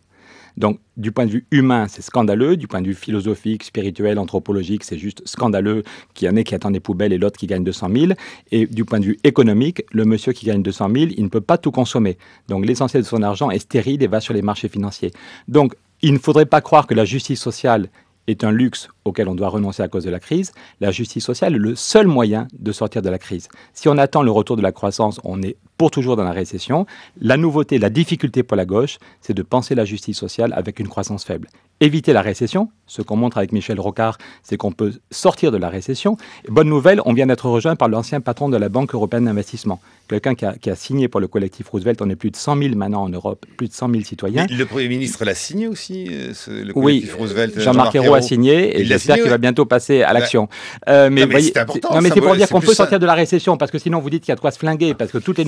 Donc, du point de vue humain, c'est scandaleux. Du point de vue philosophique, spirituel, anthropologique, c'est juste scandaleux qu'il y en ait qui attendent des poubelles et l'autre qui gagne 200 000. Et du point de vue économique, le monsieur qui gagne 200 000, il ne peut pas tout consommer. Donc, l'essentiel de son argent est stérile et va sur les marchés financiers. Donc, il ne faudrait pas croire que la justice sociale est un luxe auquel on doit renoncer à cause de la crise. La justice sociale est le seul moyen de sortir de la crise. Si on attend le retour de la croissance, on est pour toujours dans la récession. La nouveauté, la difficulté pour la gauche, c'est de penser la justice sociale avec une croissance faible. Éviter la récession, ce qu'on montre avec Michel Rocard, c'est qu'on peut sortir de la récession. Et bonne nouvelle, on vient d'être rejoint par l'ancien patron de la Banque européenne d'investissement, quelqu'un qui a signé pour le collectif Roosevelt. On est plus de 100 000 maintenant en Europe, plus de 100 000 citoyens. Mais le Premier ministre l'a signé aussi, le collectif Roosevelt. Jean-Marc Ayrault a signé, et j'espère qu'il va bientôt passer à l'action. Mais c'est important. Non, mais c'est pour dire qu'on peut sortir de la récession, parce que sinon vous dites qu'il y a de quoi se flinguer, parce que toutes les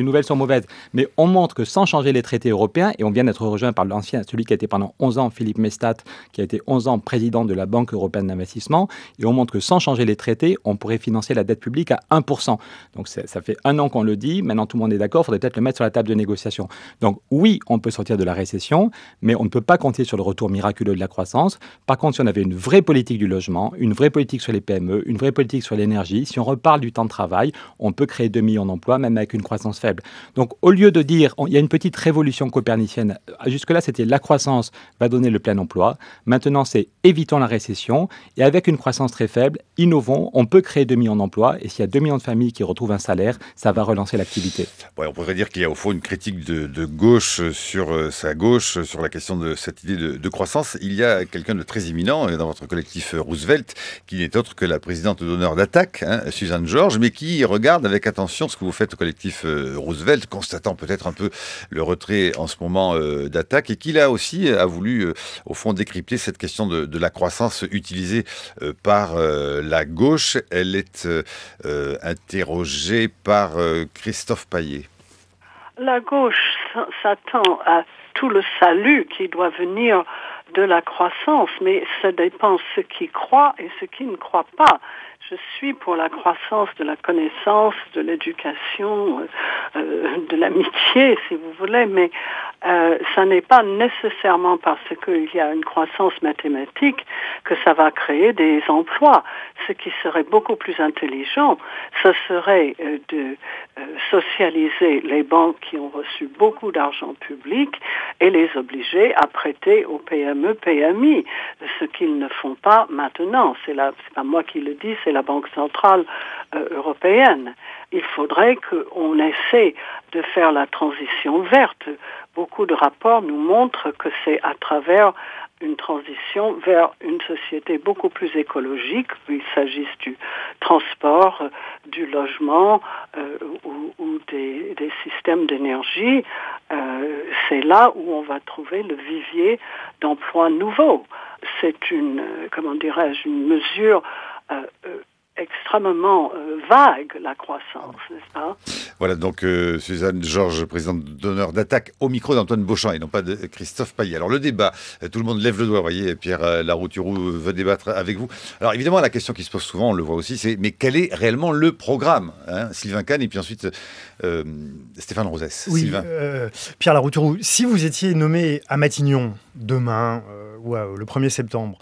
nouvelles sont mauvaises. Mais on montre que sans changer les traités européens, et on vient d'être rejoint par l'ancien, celui qui a été pendant 11 ans, Philippe Mestat, qui a été 11 ans président de la Banque européenne d'investissement, et on montre que sans changer les traités, on pourrait financer la dette publique à 1%. Donc ça fait 1 an qu'on le dit, maintenant tout le monde est d'accord, il faudrait peut-être le mettre sur la table de négociation. Donc oui, on peut sortir de la récession, mais on ne peut pas compter sur le retour miraculeux de la croissance. Par contre, si on avait une vraie politique du logement, une vraie politique sur les PME, une vraie politique sur l'énergie, si on reparle du temps de travail, on peut créer 2 millions d'emplois, même avec une croissance faible. Donc au lieu de dire, il y a une petite révolution copernicienne, jusque-là c'était la croissance va donner le plein emploi, maintenant c'est évitons la récession, et avec une croissance très faible, innovons, on peut créer 2 millions d'emplois, et s'il y a 2 millions de familles qui retrouvent un salaire, ça va relancer l'activité. Ouais, on pourrait dire qu'il y a au fond une critique de gauche sur sa gauche, sur la question de cette idée de croissance. Il y a quelqu'un de très éminent dans votre collectif Roosevelt, qui n'est autre que la présidente d'honneur d'Attac, Suzanne Georges, mais qui regarde avec attention ce que vous faites au collectif Roosevelt, constatant peut-être un peu le retrait en ce moment d'Attac, et qui là aussi a voulu au fond décrypter cette question de la croissance utilisée par la gauche. Elle est interrogée par Christophe Payet. La gauche s'attend à tout le salut qui doit venir de la croissance, mais ça dépend ce qui croit et ce qui ne croit pas. Je suis pour la croissance de la connaissance, de l'éducation, de l'amitié, si vous voulez, mais ça n'est pas nécessairement parce qu'il y a une croissance mathématique que ça va créer des emplois. Ce qui serait beaucoup plus intelligent, ce serait de socialiser les banques qui ont reçu beaucoup d'argent public et les obliger à prêter aux PME, PMI, ce qu'ils ne font pas maintenant. C'est pas moi qui le dis, c'est la Banque centrale européenne. Il faudrait qu'on essaie de faire la transition verte. Beaucoup de rapports nous montrent que c'est à travers une transition vers une société beaucoup plus écologique, qu'il s'agisse du transport, du logement ou des systèmes d'énergie. C'est là où on va trouver le vivier d'emplois nouveaux. C'est une mesure extrêmement vague, la croissance, n'est-ce pas? Voilà, donc Suzanne Georges, présidente d'honneur d'Attaque, au micro d'Antoine Beauchamp et non pas de Christophe Payet. Alors le débat, tout le monde lève le doigt, vous voyez, Pierre Larouturou veut débattre avec vous. Alors évidemment, la question qui se pose souvent, on le voit aussi, c'est mais quel est réellement le programme, hein? Sylvain Kahn et puis ensuite Stéphane Rosès. Oui, Pierre Larouturou, si vous étiez nommé à Matignon demain ou le 1er septembre,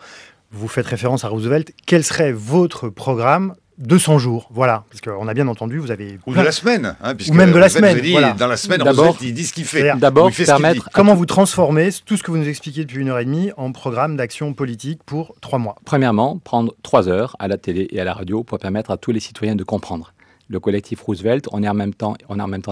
vous faites référence à Roosevelt, quel serait votre programme de 100 jours? Voilà, parce qu'on a bien entendu, vous avez... Ou de la semaine. Hein, ou même de la semaine. Voilà. Dans la semaine, Roosevelt, il dit ce qu'il fait. D'abord, permettre... Comment vous transformez tout ce que vous nous expliquez depuis 1h30 en programme d'action politique pour 3 mois? Premièrement, prendre 3 heures à la télé et à la radio pour permettre à tous les citoyens de comprendre. Le collectif Roosevelt, on est en même temps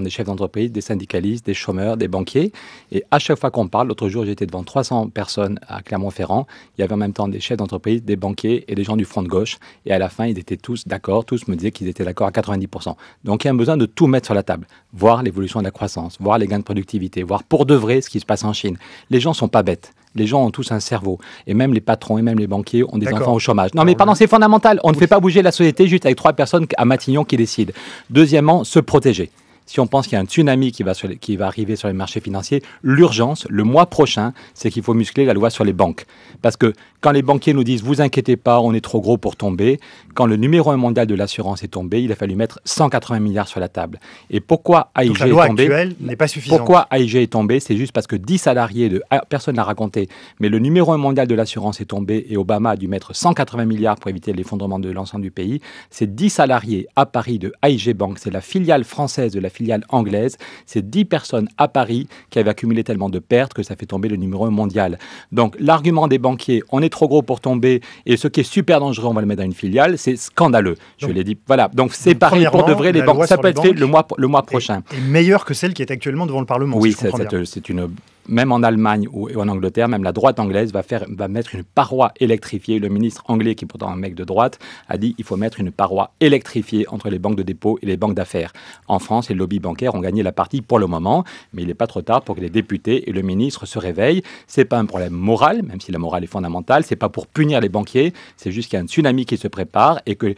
des chefs d'entreprise, des syndicalistes, des chômeurs, des banquiers. Et à chaque fois qu'on parle, l'autre jour, j'étais devant 300 personnes à Clermont-Ferrand. Il y avait en même temps des chefs d'entreprise, des banquiers et des gens du front de gauche. Et à la fin, ils étaient tous d'accord. Tous me disaient qu'ils étaient d'accord à 90%. Donc, il y a besoin de tout mettre sur la table. Voir l'évolution de la croissance, voir les gains de productivité, voir pour de vrai ce qui se passe en Chine. Les gens ne sont pas bêtes. Les gens ont tous un cerveau. Et même les patrons et même les banquiers ont des enfants au chômage. Non, mais pardon, c'est fondamental. On ne fait pas bouger la société juste avec 3 personnes à Matignon qui décident. Deuxièmement, se protéger. Si on pense qu'il y a un tsunami qui va arriver sur les marchés financiers, l'urgence, le mois prochain, c'est qu'il faut muscler la loi sur les banques. Parce que quand les banquiers nous disent « vous inquiétez pas, on est trop gros pour tomber », quand le numéro 1 mondial de l'assurance est tombé, il a fallu mettre 180 milliards sur la table. Et pourquoi AIG est tombé? Donc la loi actuelle n'est pas suffisante. Pourquoi AIG est tombé? C'est juste parce que 10 salariés personne n'a raconté, mais le numéro 1 mondial de l'assurance est tombé et Obama a dû mettre 180 milliards pour éviter l'effondrement de l'ensemble du pays. C'est 10 salariés à Paris de AIG Bank, c'est la filiale française de la filiale anglaise. C'est 10 personnes à Paris qui avaient accumulé tellement de pertes que ça fait tomber le numéro 1 mondial. Donc l'argument des banquiers, on est trop gros pour tomber et ce qui est super dangereux, on va le mettre dans une filiale, c'est scandaleux. Je l'ai dit. Voilà. Donc c'est pareil pour de vrai les banques. Ça peut être fait le mois prochain. Et meilleure que celle qui est actuellement devant le Parlement. Oui, si c'est une... Même en Allemagne ou en Angleterre, même la droite anglaise va mettre une paroi électrifiée. Le ministre anglais, qui est pourtant un mec de droite, a dit qu'il faut mettre une paroi électrifiée entre les banques de dépôt et les banques d'affaires. En France, les lobbies bancaires ont gagné la partie pour le moment, mais il n'est pas trop tard pour que les députés et le ministre se réveillent. C'est pas un problème moral, même si la morale est fondamentale. C'est pas pour punir les banquiers. C'est juste qu'il y a un tsunami qui se prépare et que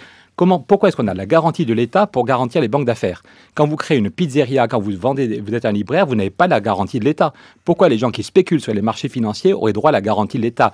pourquoi est-ce qu'on a la garantie de l'État pour garantir les banques d'affaires? Quand vous créez une pizzeria, quand vous êtes un libraire, vous n'avez pas la garantie de l'État. Pourquoi les gens qui spéculent sur les marchés financiers auraient droit à la garantie de l'État?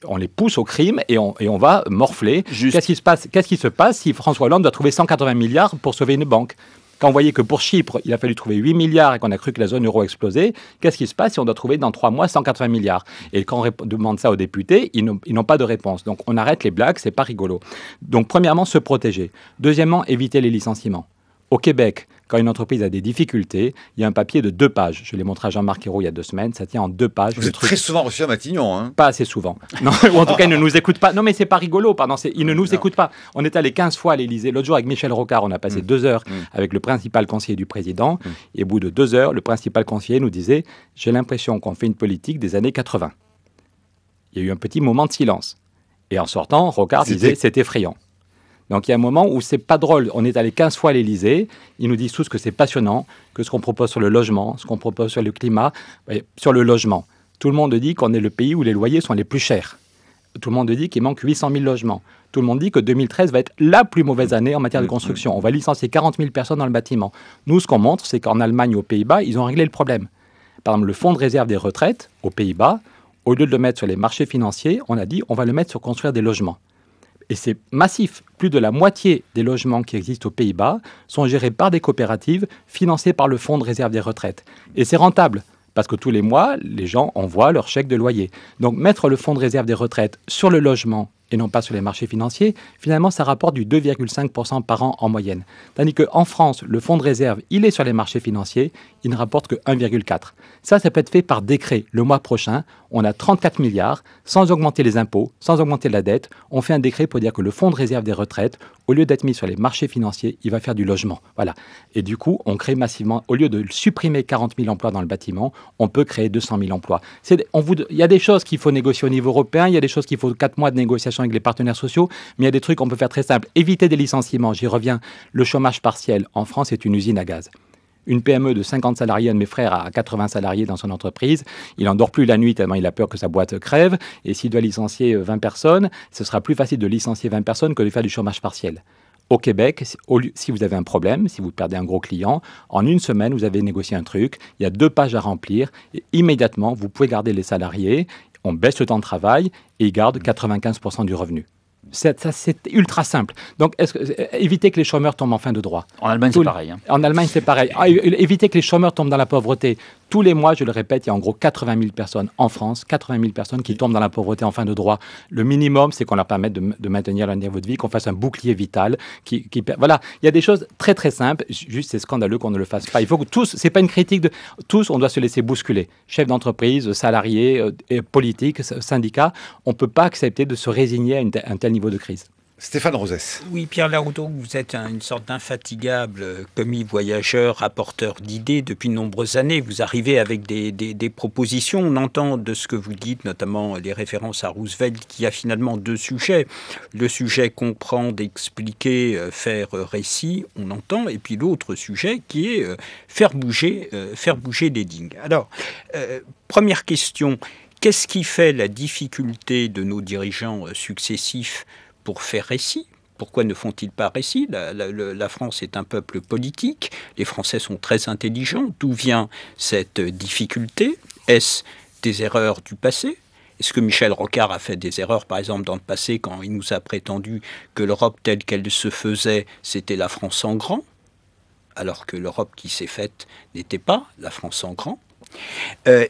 On les pousse au crime et on va morfler. Qu'est-ce qui se passe si François Hollande doit trouver 180 milliards pour sauver une banque? Quand on voyait que pour Chypre, il a fallu trouver 8 milliards et qu'on a cru que la zone euro explosait, qu'est-ce qui se passe si on doit trouver dans 3 mois 180 milliards? Et quand on demande ça aux députés, ils n'ont pas de réponse. Donc on arrête les blagues, c'est pas rigolo. Donc premièrement, se protéger. Deuxièmement, éviter les licenciements. Au Québec, quand une entreprise a des difficultés, il y a un papier de 2 pages. Je l'ai montré à Jean-Marc Ayrault il y a 2 semaines. Ça tient en 2 pages. Vous êtes très souvent reçu à Matignon. Hein. Pas assez souvent. Non, ou en tout cas, ils ne nous écoutent pas. Non, mais c'est pas rigolo. Pardon, ils ne nous écoutent pas. On est allé 15 fois à l'Élysée. L'autre jour, avec Michel Rocard, on a passé 2 heures avec le principal conseiller du président. Et au bout de 2 heures, le principal conseiller nous disait « J'ai l'impression qu'on fait une politique des années 80 ». Il y a eu un petit moment de silence. Et en sortant, Rocard disait « C'est effrayant ». Donc il y a un moment où c'est pas drôle. On est allé 15 fois à l'Élysée. Ils nous disent tous que c'est passionnant, que ce qu'on propose sur le logement, ce qu'on propose sur le climat, sur le logement. Tout le monde dit qu'on est le pays où les loyers sont les plus chers. Tout le monde dit qu'il manque 800 000 logements. Tout le monde dit que 2013 va être la plus mauvaise année en matière de construction. On va licencier 40 000 personnes dans le bâtiment. Nous, ce qu'on montre, c'est qu'en Allemagne, aux Pays-Bas, ils ont réglé le problème. Par exemple, le fonds de réserve des retraites, aux Pays-Bas, au lieu de le mettre sur les marchés financiers, on a dit on va le mettre sur construire des logements. Et c'est massif. Plus de la moitié des logements qui existent aux Pays-Bas sont gérés par des coopératives financées par le fonds de réserve des retraites. Et c'est rentable. Parce que tous les mois, les gens envoient leur chèque de loyer. Donc mettre le fonds de réserve des retraites sur le logement et non pas sur les marchés financiers, finalement, ça rapporte du 2,5% par an en moyenne. Tandis qu'en France, le fonds de réserve, il est sur les marchés financiers, il ne rapporte que 1,4%. Ça peut être fait par décret. Le mois prochain, on a 34 milliards, sans augmenter les impôts, sans augmenter la dette. On fait un décret pour dire que le fonds de réserve des retraites, au lieu d'être mis sur les marchés financiers, il va faire du logement. Voilà. Et du coup, on crée massivement, au lieu de supprimer 40 000 emplois dans le bâtiment, on peut créer 200 000 emplois. Il y a des choses qu'il faut négocier au niveau européen, il y a des choses qu'il faut 4 mois de négociation avec les partenaires sociaux, mais il y a des trucs qu'on peut faire très simple. Éviter des licenciements, j'y reviens. Le chômage partiel, en France, est une usine à gaz. Une PME de 50 salariés, un de mes frères a 80 salariés dans son entreprise. Il n'en dort plus la nuit tellement il a peur que sa boîte crève. Et s'il doit licencier 20 personnes, ce sera plus facile de licencier 20 personnes que de faire du chômage partiel. Au Québec, si vous avez un problème, si vous perdez un gros client, en une semaine, vous avez négocié un truc, il y a 2 pages à remplir, et immédiatement, vous pouvez garder les salariés, on baisse le temps de travail, et ils gardent 95% du revenu. C'est ultra simple. Donc, éviter que les chômeurs tombent en fin de droit. En Allemagne, c'est pareil. En Allemagne, c'est pareil. Éviter que les chômeurs tombent dans la pauvreté. Tous les mois, je le répète, il y a en gros 80 000 personnes en France, 80 000 personnes qui tombent dans la pauvreté en fin de droit. Le minimum, c'est qu'on leur permette de maintenir leur niveau de vie, qu'on fasse un bouclier vital. Voilà, il y a des choses très très simples. Juste, c'est scandaleux qu'on ne le fasse pas. Il faut que tous, c'est pas une critique de tous, on doit se laisser bousculer. Chefs d'entreprise, salariés, politiques, syndicats, on ne peut pas accepter de se résigner à un tel niveau de crise. Stéphane Rosès. Oui, Pierre Larouturou, vous êtes une sorte d'infatigable commis voyageur, rapporteur d'idées depuis de nombreuses années. Vous arrivez avec des propositions. On entend de ce que vous dites, notamment les références à Roosevelt, qu'il y a finalement 2 sujets. Le sujet comprendre, expliquer, faire récit, on entend. Et puis l'autre sujet qui est faire bouger les lignes. Alors, première question, qu'est-ce qui fait la difficulté de nos dirigeants successifs pour faire récit? Pourquoi ne font-ils pas récit? La France est un peuple politique, les Français sont très intelligents. D'où vient cette difficulté? Est-ce des erreurs du passé? Est-ce que Michel Rocard a fait des erreurs, par exemple, dans le passé, quand il nous a prétendu que l'Europe telle qu'elle se faisait, c'était la France en grand, alors que l'Europe qui s'est faite n'était pas la France en grand? Et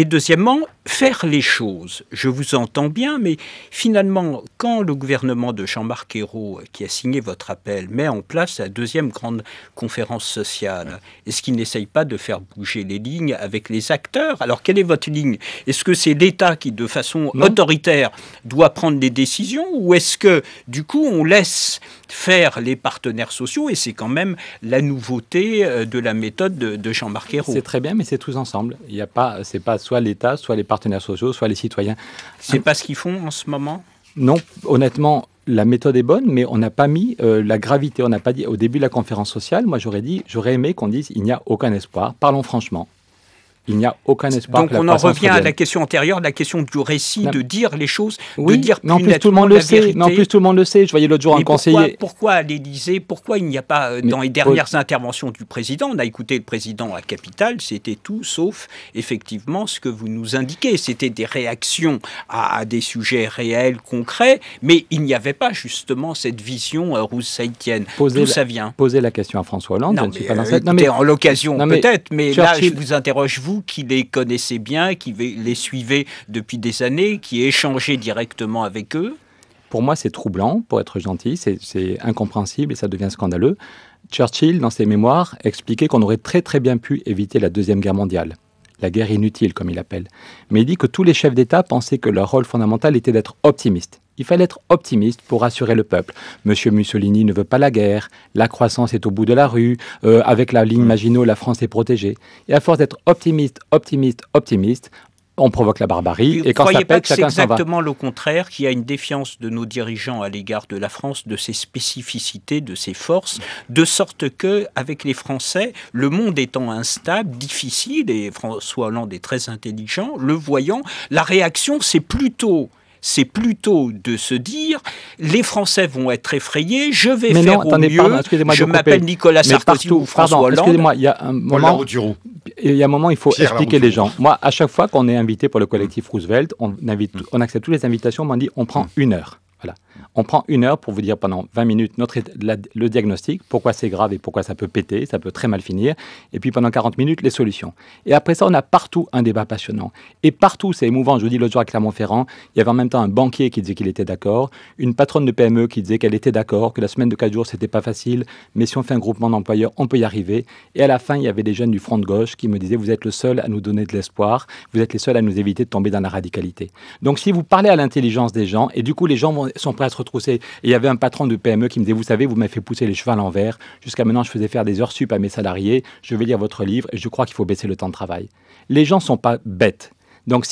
deuxièmement, faire les choses. Je vous entends bien, mais finalement, quand le gouvernement de Jean-Marc Ayrault, qui a signé votre appel, met en place la 2e grande conférence sociale, est-ce qu'il n'essaye pas de faire bouger les lignes avec les acteurs? Alors, quelle est votre ligne? Est-ce que c'est l'État qui, de façon autoritaire, doit prendre des décisions? Ou est-ce que, du coup, on laisse faire les partenaires sociaux? Et c'est quand même la nouveauté de la méthode de Jean-Marc Ayrault. C'est très bien, mais c'est tous ensemble. C'est pas soit l'État, soit les partenaires sociaux, soit les citoyens. C'est pas ce qu'ils font en ce moment? Non, honnêtement, la méthode est bonne, mais on n'a pas mis la gravité. On n'a pas dit au début de la conférence sociale. Moi, j'aurais aimé qu'on dise il n'y a aucun espoir. Parlons franchement. Il n'y a aucun espoir. Donc on en revient à la question antérieure, la question du récit, de dire les choses, oui, de dire mais en plus tout le monde le sait. Mais en plus tout le monde le sait. Je voyais l'autre jour un conseiller. Pourquoi à l'Élysée? Pourquoi il n'y a pas dans les dernières interventions du président? On a écouté le président à la capitale, c'était tout sauf effectivement ce que vous nous indiquez. C'était des réactions à des sujets réels, concrets, mais il n'y avait pas justement cette vision rousseaitienne. D'où ça vient? Posez la question à François Hollande. Non, je ne suis pas dans cette... en l'occasion peut-être, mais là je vous interroge vous qui les connaissez bien, qui les suivez depuis des années, qui échangez directement avec eux? Pour moi, c'est troublant, pour être gentil, c'est incompréhensible et ça devient scandaleux. Churchill, dans ses mémoires, expliquait qu'on aurait très très bien pu éviter la Deuxième Guerre mondiale. La guerre inutile, comme il appelle. Mais il dit que tous les chefs d'État pensaient que leur rôle fondamental était d'être optimistes. Il fallait être optimiste pour rassurer le peuple. Monsieur Mussolini ne veut pas la guerre, la croissance est au bout de la rue, avec la ligne Maginot, la France est protégée. Et à force d'être optimiste, on provoque la barbarie. Et quand ça pète, chacun s'en va. C'est exactement le contraire, qu'il y a une défiance de nos dirigeants à l'égard de la France, de ses spécificités, de ses forces, de sorte que, avec les Français, le monde étant instable, difficile, et François Hollande est très intelligent, le voyant, la réaction, c'est plutôt de se dire les Français vont être effrayés, je vais faire au mieux, je m'appelle Nicolas Sarkozy ou François Hollande. Excusez-moi, il y a un moment, il faut expliquer les gens. Moi, à chaque fois qu'on est invité pour le collectif Roosevelt, on accepte toutes les invitations, on dit on prend 1 heure. Voilà. On prend 1 heure pour vous dire pendant 20 minutes le diagnostic, pourquoi c'est grave et pourquoi ça peut péter, ça peut très mal finir. Et puis pendant 40 minutes, les solutions. Et après ça, on a partout un débat passionnant. Et partout, c'est émouvant. Je vous dis, l'autre jour à Clermont-Ferrand, il y avait en même temps un banquier qui disait qu'il était d'accord, une patronne de PME qui disait qu'elle était d'accord, que la semaine de 4 jours, c'était pas facile, mais si on fait un groupement d'employeurs, on peut y arriver. Et à la fin, il y avait des jeunes du front de gauche qui me disaient, vous êtes le seul à nous donner de l'espoir, vous êtes les seuls à nous éviter de tomber dans la radicalité. Donc si vous parlez à l'intelligence des gens, et du coup, les gens sont prêts à se retrousser. Et il y avait un patron de PME qui me disait, vous savez, vous m'avez fait pousser les cheveux à l'envers. Jusqu'à maintenant, je faisais faire des heures sup à mes salariés. Je vais lire votre livre et je crois qu'il faut baisser le temps de travail. Les gens ne sont pas bêtes. Donc,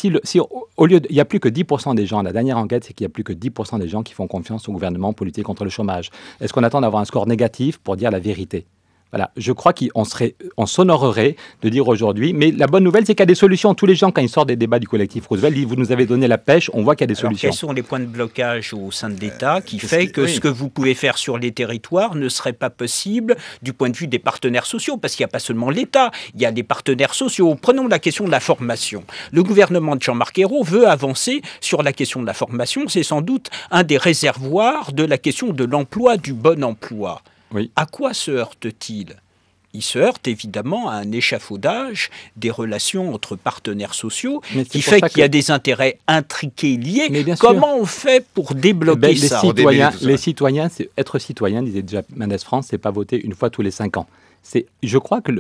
au lieu il n'y a plus que 10% des gens, la dernière enquête, c'est qu'il n'y a plus que 10% des gens qui font confiance au gouvernement pour lutter contre le chômage. Est-ce qu'on attend d'avoir un score négatif pour dire la vérité ? Voilà, je crois qu'on s'honorerait de dire aujourd'hui, mais la bonne nouvelle, c'est qu'il y a des solutions. Tous les gens, quand ils sortent des débats du collectif Roosevelt, disent, vous nous avez donné la pêche, on voit qu'il y a des solutions. Quels sont les points de blocage au sein de l'État qui fait que ce que vous pouvez faire sur les territoires ne serait pas possible du point de vue des partenaires sociaux? Parce qu'il n'y a pas seulement l'État, il y a des partenaires sociaux. Prenons la question de la formation. Le gouvernement de Jean-Marc Ayrault veut avancer sur la question de la formation. C'est sans doute un des réservoirs de la question de l'emploi, du bon emploi. Oui. À quoi se heurte-t-il ? Il se heurte évidemment à un échafaudage des relations entre partenaires sociaux qui fait qu'il y a des intérêts intriqués liés. Comment on fait pour débloquer ça ? Les citoyens, être citoyen, disait déjà Mendes France, c'est pas voter une fois tous les 5 ans. Je crois que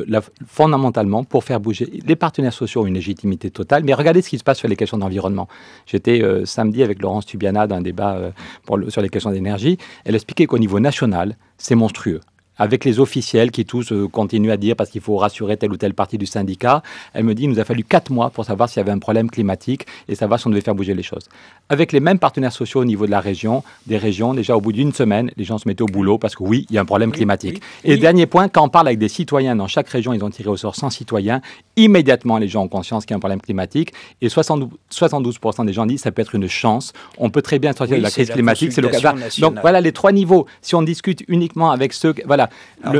fondamentalement, pour faire bouger, les partenaires sociaux ont une légitimité totale, mais regardez ce qui se passe sur les questions d'environnement. J'étais samedi avec Laurence Tubiana dans un débat sur les questions d'énergie. Elle expliquait qu'au niveau national, c'est monstrueux. Avec les officiels qui tous continuent à dire parce qu'il faut rassurer telle ou telle partie du syndicat, elle me dit il nous a fallu 4 mois pour savoir s'il y avait un problème climatique et savoir si on devait faire bouger les choses. Avec les mêmes partenaires sociaux au niveau de des régions, déjà au bout d'une semaine, les gens se mettaient au boulot parce que oui, il y a un problème climatique. Et dernier point, quand on parle avec des citoyens dans chaque région, ils ont tiré au sort 100 citoyens, immédiatement les gens ont conscience qu'il y a un problème climatique et 72% des gens disent ça peut être une chance, on peut très bien sortir de la crise climatique, c'est le cas. Donc voilà les 3 niveaux. Si on discute uniquement avec ceux... Voilà.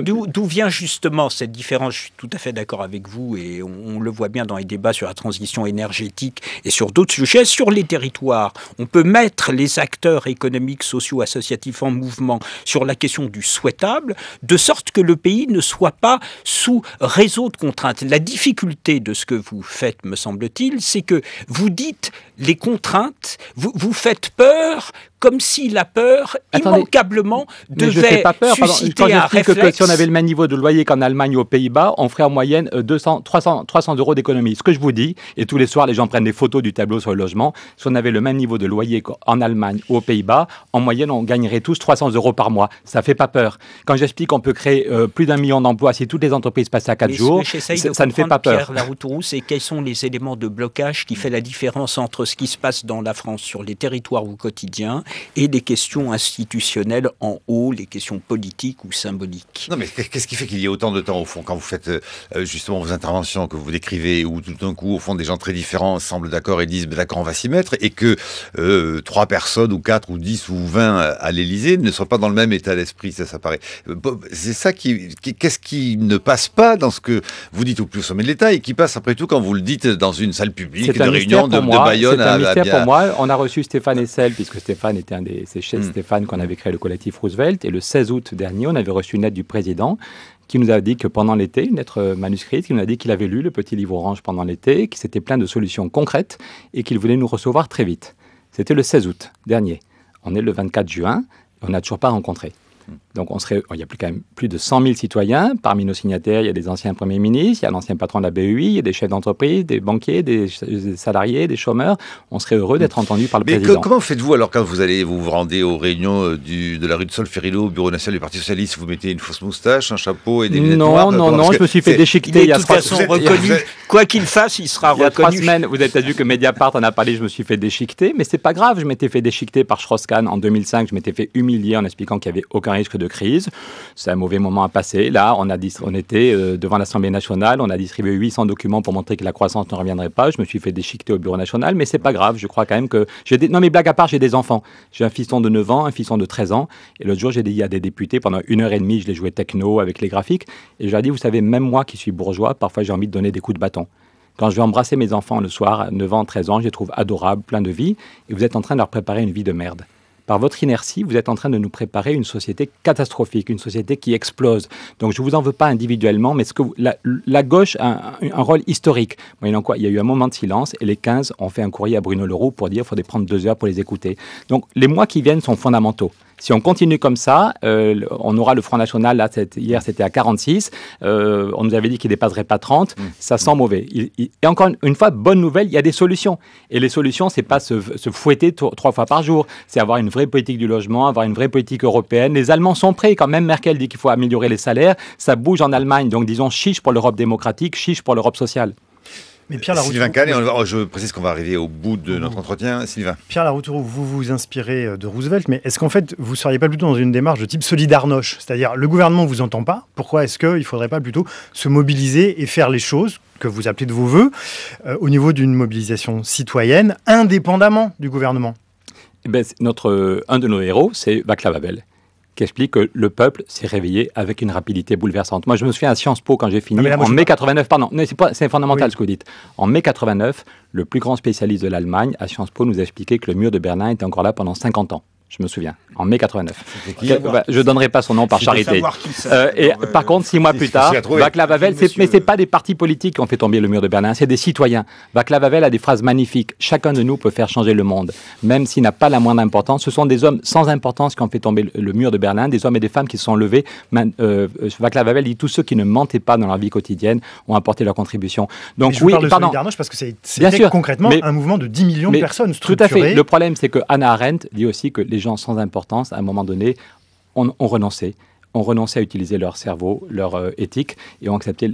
D'où vient justement cette différence? Je suis tout à fait d'accord avec vous et on le voit bien dans les débats sur la transition énergétique et sur d'autres sujets. Sur les territoires, on peut mettre les acteurs économiques, sociaux, associatifs en mouvement sur la question du souhaitable, de sorte que le pays ne soit pas sous réseau de contraintes. La difficulté de ce que vous faites, me semble-t-il, c'est que vous dites les contraintes, vous faites peur comme si la peur, immanquablement, devait susciter un réflexe. Que si on avait le même niveau de loyer qu'en Allemagne ou aux Pays-Bas, on ferait en moyenne 300 euros d'économie. Ce que je vous dis, et tous les soirs, les gens prennent des photos du tableau sur le logement, si on avait le même niveau de loyer qu'en Allemagne ou aux Pays-Bas, en moyenne, on gagnerait tous 300 euros par mois. Ça fait pas peur. Quand j'explique qu'on peut créer plus d'1 million d'emplois si toutes les entreprises passaient à 4 jours, ça ne fait pas peur. Pierre Laroutourou, c'est quels sont les éléments de blocage qui fait la différence entre ce qui se passe dans la France sur les territoires au quotidien et les questions institutionnelles en haut, les questions politiques ou symboliques. Non, mais qu'est-ce qui fait qu'il y ait autant de temps, au fond, quand vous faites justement vos interventions que vous décrivez, où tout d'un coup, au fond, des gens très différents semblent d'accord et disent d'accord, on va s'y mettre, et que 3 personnes, ou 4, ou 10, ou 20 à l'Élysée ne soient pas dans le même état d'esprit, ça paraît. C'est ça qu'est-ce qui ne passe pas dans ce que vous dites au plus sommet de l'État, et qui passe après tout quand vous le dites dans une salle publique, de réunion de Bayonne à... C'est un mystère pour moi. On a reçu Stéphane Hessel, puisque Stéphane était c'est chez Stéphane qu'on avait créé le collectif Roosevelt. Et le 16 août dernier, on avait reçu une lettre du président qui nous a dit que pendant l'été, une lettre manuscrite, qui nous a dit qu'il avait lu le petit livre orange pendant l'été, qu'il s'était plein de solutions concrètes et qu'il voulait nous recevoir très vite. C'était le 16 août dernier. On est le 24 juin, on n'a toujours pas rencontré. Donc il y a quand même plus de 100 000 citoyens. Parmi nos signataires, il y a des anciens premiers ministres, il y a l'ancien patron de la BEI, il y a des chefs d'entreprise, des banquiers, des salariés, des chômeurs. On serait heureux d'être entendu par le président. Mais comment faites-vous alors quand vous rendez aux réunions de la rue de Solferino, au bureau national du Parti Socialiste, vous mettez une fausse moustache, un chapeau et des lunettes noires? Non, je me suis fait déchiqueter. Il est de toute façon reconnu. Quoi qu'il fasse, il sera reconnu. Il y a 3 semaines, vous avez peut-être vu que Mediapart en a parlé, je me suis fait déchiqueter, mais c'est pas grave. Je m'étais fait déchiqueter par Strauss-Kahn en 2005. Je m'étais fait humilier en expliquant qu'il n'y avait aucun risque de crise. C'est un mauvais moment à passer. Là, on était devant l'Assemblée nationale, on a distribué 800 documents pour montrer que la croissance ne reviendrait pas. Je me suis fait déchiqueter au bureau national, mais c'est pas grave. Je crois quand même que non, mais blague à part, j'ai des enfants. J'ai un fiston de 9 ans, un fiston de 13 ans. Et l'autre jour, j'ai dit à des députés, pendant 1h30, je les jouais techno avec les graphiques. Et je leur ai dit, vous savez, même moi qui suis bourgeois, parfois j'ai envie de donner des coups de bâton. Quand je vais embrasser mes enfants le soir, 9 ans, 13 ans, je les trouve adorables, pleins de vie. Et vous êtes en train de leur préparer une vie de merde. par votre inertie, vous êtes en train de nous préparer une société catastrophique, une société qui explose. Donc je ne vous en veux pas individuellement, mais la gauche a un rôle historique. Moyennant quoi, il y a eu un moment de silence et les 15 ont fait un courrier à Bruno Le Roux pour dire qu'il faudrait prendre 2 heures pour les écouter. Donc les mois qui viennent sont fondamentaux. Si on continue comme ça, on aura le Front National, là, hier c'était à 46, on nous avait dit qu'il ne dépasserait pas 30, ça sent mauvais. Et encore une fois, bonne nouvelle, il y a des solutions. Et les solutions, c'est pas se fouetter 3 fois par jour, c'est avoir une vraie politique du logement, avoir une vraie politique européenne. Les Allemands sont prêts, quand même Merkel dit qu'il faut améliorer les salaires, ça bouge en Allemagne, donc disons chiche pour l'Europe démocratique, chiche pour l'Europe sociale. Mais Pierre Larouturou, Sylvain Kahn, je précise qu'on va arriver au bout de notre entretien. Sylvain. Pierre Larouturou, vous vous inspirez de Roosevelt, mais est-ce qu'en fait, vous ne seriez pas plutôt dans une démarche de type Solidarność ? C'est-à-dire, le gouvernement ne vous entend pas, pourquoi est-ce qu'il ne faudrait pas plutôt se mobiliser et faire les choses que vous appelez de vos voeux au niveau d'une mobilisation citoyenne, indépendamment du gouvernement ? Eh ben, un de nos héros, c'est Václav Havel, qui explique que le peuple s'est réveillé avec une rapidité bouleversante. Moi, je me souviens à Sciences Po, quand j'ai fini, en mai 89, pardon, c'est fondamental ce que vous dites. En mai 89, le plus grand spécialiste de l'Allemagne, à Sciences Po, nous a expliqué que le mur de Berlin était encore là pendant 50 ans. Je me souviens, en mai 89. Je ne donnerai pas son nom par charité. Par contre, 6 mois plus tard, Václav Havel, mais ce n'est pas des partis politiques qui ont fait tomber le mur de Berlin, c'est des citoyens. Václav Havel a des phrases magnifiques. Chacun de nous peut faire changer le monde, même s'il n'a pas la moindre importance. Ce sont des hommes sans importance qui ont fait tomber le mur de Berlin, des hommes et des femmes qui se sont levés. Václav Havel dit tous ceux qui ne mentaient pas dans leur vie quotidienne ont apporté leur contribution. Donc je parle de Solidarność parce que c'est concrètement un mouvement de 10 millions de personnes structurées. Tout à fait. Le problème, c'est que Hannah Arendt dit aussi que les gens sans importance, à un moment donné, ont renoncé. Ont renoncé à utiliser leur cerveau, leur éthique, et ont accepté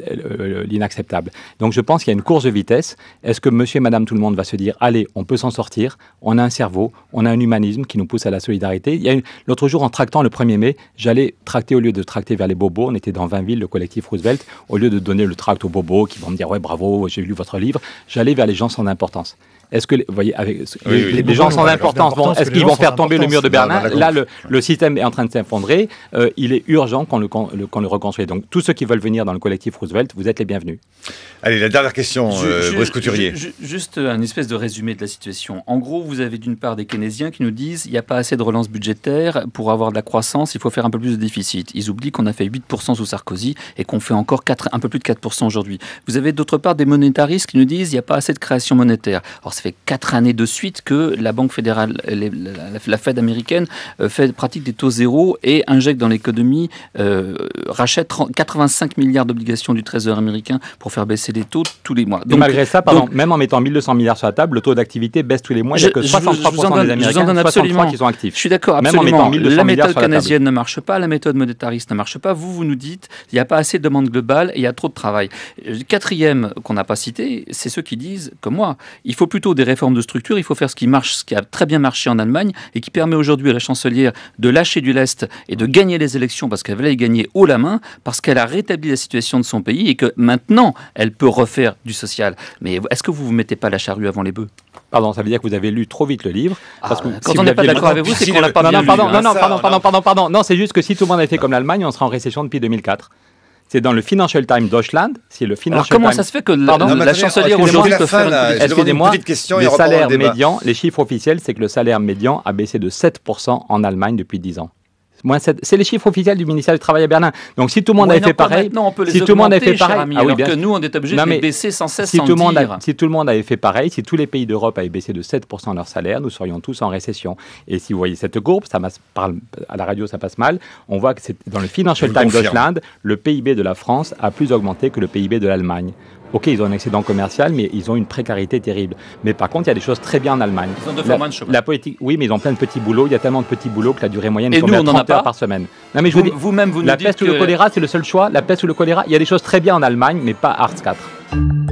l'inacceptable. Donc je pense qu'il y a une course de vitesse. Est-ce que monsieur et madame tout le monde va se dire « Allez, on peut s'en sortir, on a un cerveau, on a un humanisme qui nous pousse à la solidarité ». L'autre jour, en tractant le 1er mai, j'allais tracter, au lieu de tracter vers les bobos, on était dans 20 villes, le collectif Roosevelt, au lieu de donner le tract aux bobos qui vont me dire « Ouais, bravo, j'ai lu votre livre », j'allais vers les gens sans importance. Est-ce que, vous voyez, les gens sans importance, est-ce qu'ils vont faire tomber le mur de Berlin ? Là, le système est en train de s'effondrer. Il est urgent qu'on le reconstruise. Donc, tous ceux qui veulent venir dans le collectif Roosevelt, vous êtes les bienvenus. Allez, la dernière question, Brice Couturier. Juste un espèce de résumé de la situation. En gros, vous avez d'une part des keynésiens qui nous disent il n'y a pas assez de relance budgétaire pour avoir de la croissance, il faut faire un peu plus de déficit. Ils oublient qu'on a fait 8% sous Sarkozy et qu'on fait encore un peu plus de 4% aujourd'hui. Vous avez d'autre part des monétaristes qui nous disent il n'y a pas assez de création monétaire. Alors, ça fait 4 années de suite que la Banque fédérale, la Fed américaine, pratique des taux zéro et injecte dans l'économie, rachète 85 milliards d'obligations du Trésor américain pour faire baisser les taux tous les mois. Donc, malgré ça, même en mettant 1200 milliards sur la table, le taux d'activité baisse tous les mois. Il n'y a que 63% des Américains, 63 qui sont actifs. Je suis d'accord, absolument. La méthode keynésienne ne marche pas, la méthode monétariste ne marche pas. Vous nous dites il n'y a pas assez de demande globale et il y a trop de travail. Quatrième qu'on n'a pas cité, c'est ceux qui disent, comme moi, il faut plutôt des réformes de structure, il faut faire ce qui a très bien marché en Allemagne et qui permet aujourd'hui à la chancelière de lâcher du lest et de gagner les élections parce qu'elle voulait gagner haut la main, parce qu'elle a rétabli la situation de son pays et que maintenant elle peut refaire du social. Mais est-ce que vous ne mettez pas la charrue avant les bœufs ? Pardon, ça veut dire que vous avez lu trop vite le livre. Parce que quand on n'est pas d'accord avec vous, c'est qu'on l'a pas bien lu. Pardon. Non, c'est juste que si tout le monde avait fait comme l'Allemagne, on serait en récession depuis 2004. C'est dans le Financial Times Deutschland. Alors comment ça se fait que la chancelière aujourd'hui peut faire... Excusez-moi, les salaires médians, les chiffres officiels, c'est que le salaire médian a baissé de 7% en Allemagne depuis 10 ans. C'est les chiffres officiels du ministère du Travail à Berlin. Donc si tout le monde avait fait pareil, on peut les augmenter, cher ami, alors que nous on est obligé de les baisser sans cesse, sans dire. Si tout le monde avait fait pareil, si tous les pays d'Europe avaient baissé de 7% leur salaire, nous serions tous en récession. Et si vous voyez cette courbe, à la radio ça passe mal, on voit que c'est dans le Financial Times Deutschland, le PIB de la France a plus augmenté que le PIB de l'Allemagne. Ok, ils ont un excédent commercial, mais ils ont une précarité terrible. Mais par contre, il y a des choses très bien en Allemagne. Ils ont 2 fois moins de chômage. La politique, oui, mais ils ont plein de petits boulots. Il y a tellement de petits boulots que la durée moyenne est à 30 heures par semaine. Non, mais je vous dis, vous-même, vous la peste ou le choléra, c'est le seul choix. La peste ou le choléra, il y a des choses très bien en Allemagne, mais pas Hartz IV.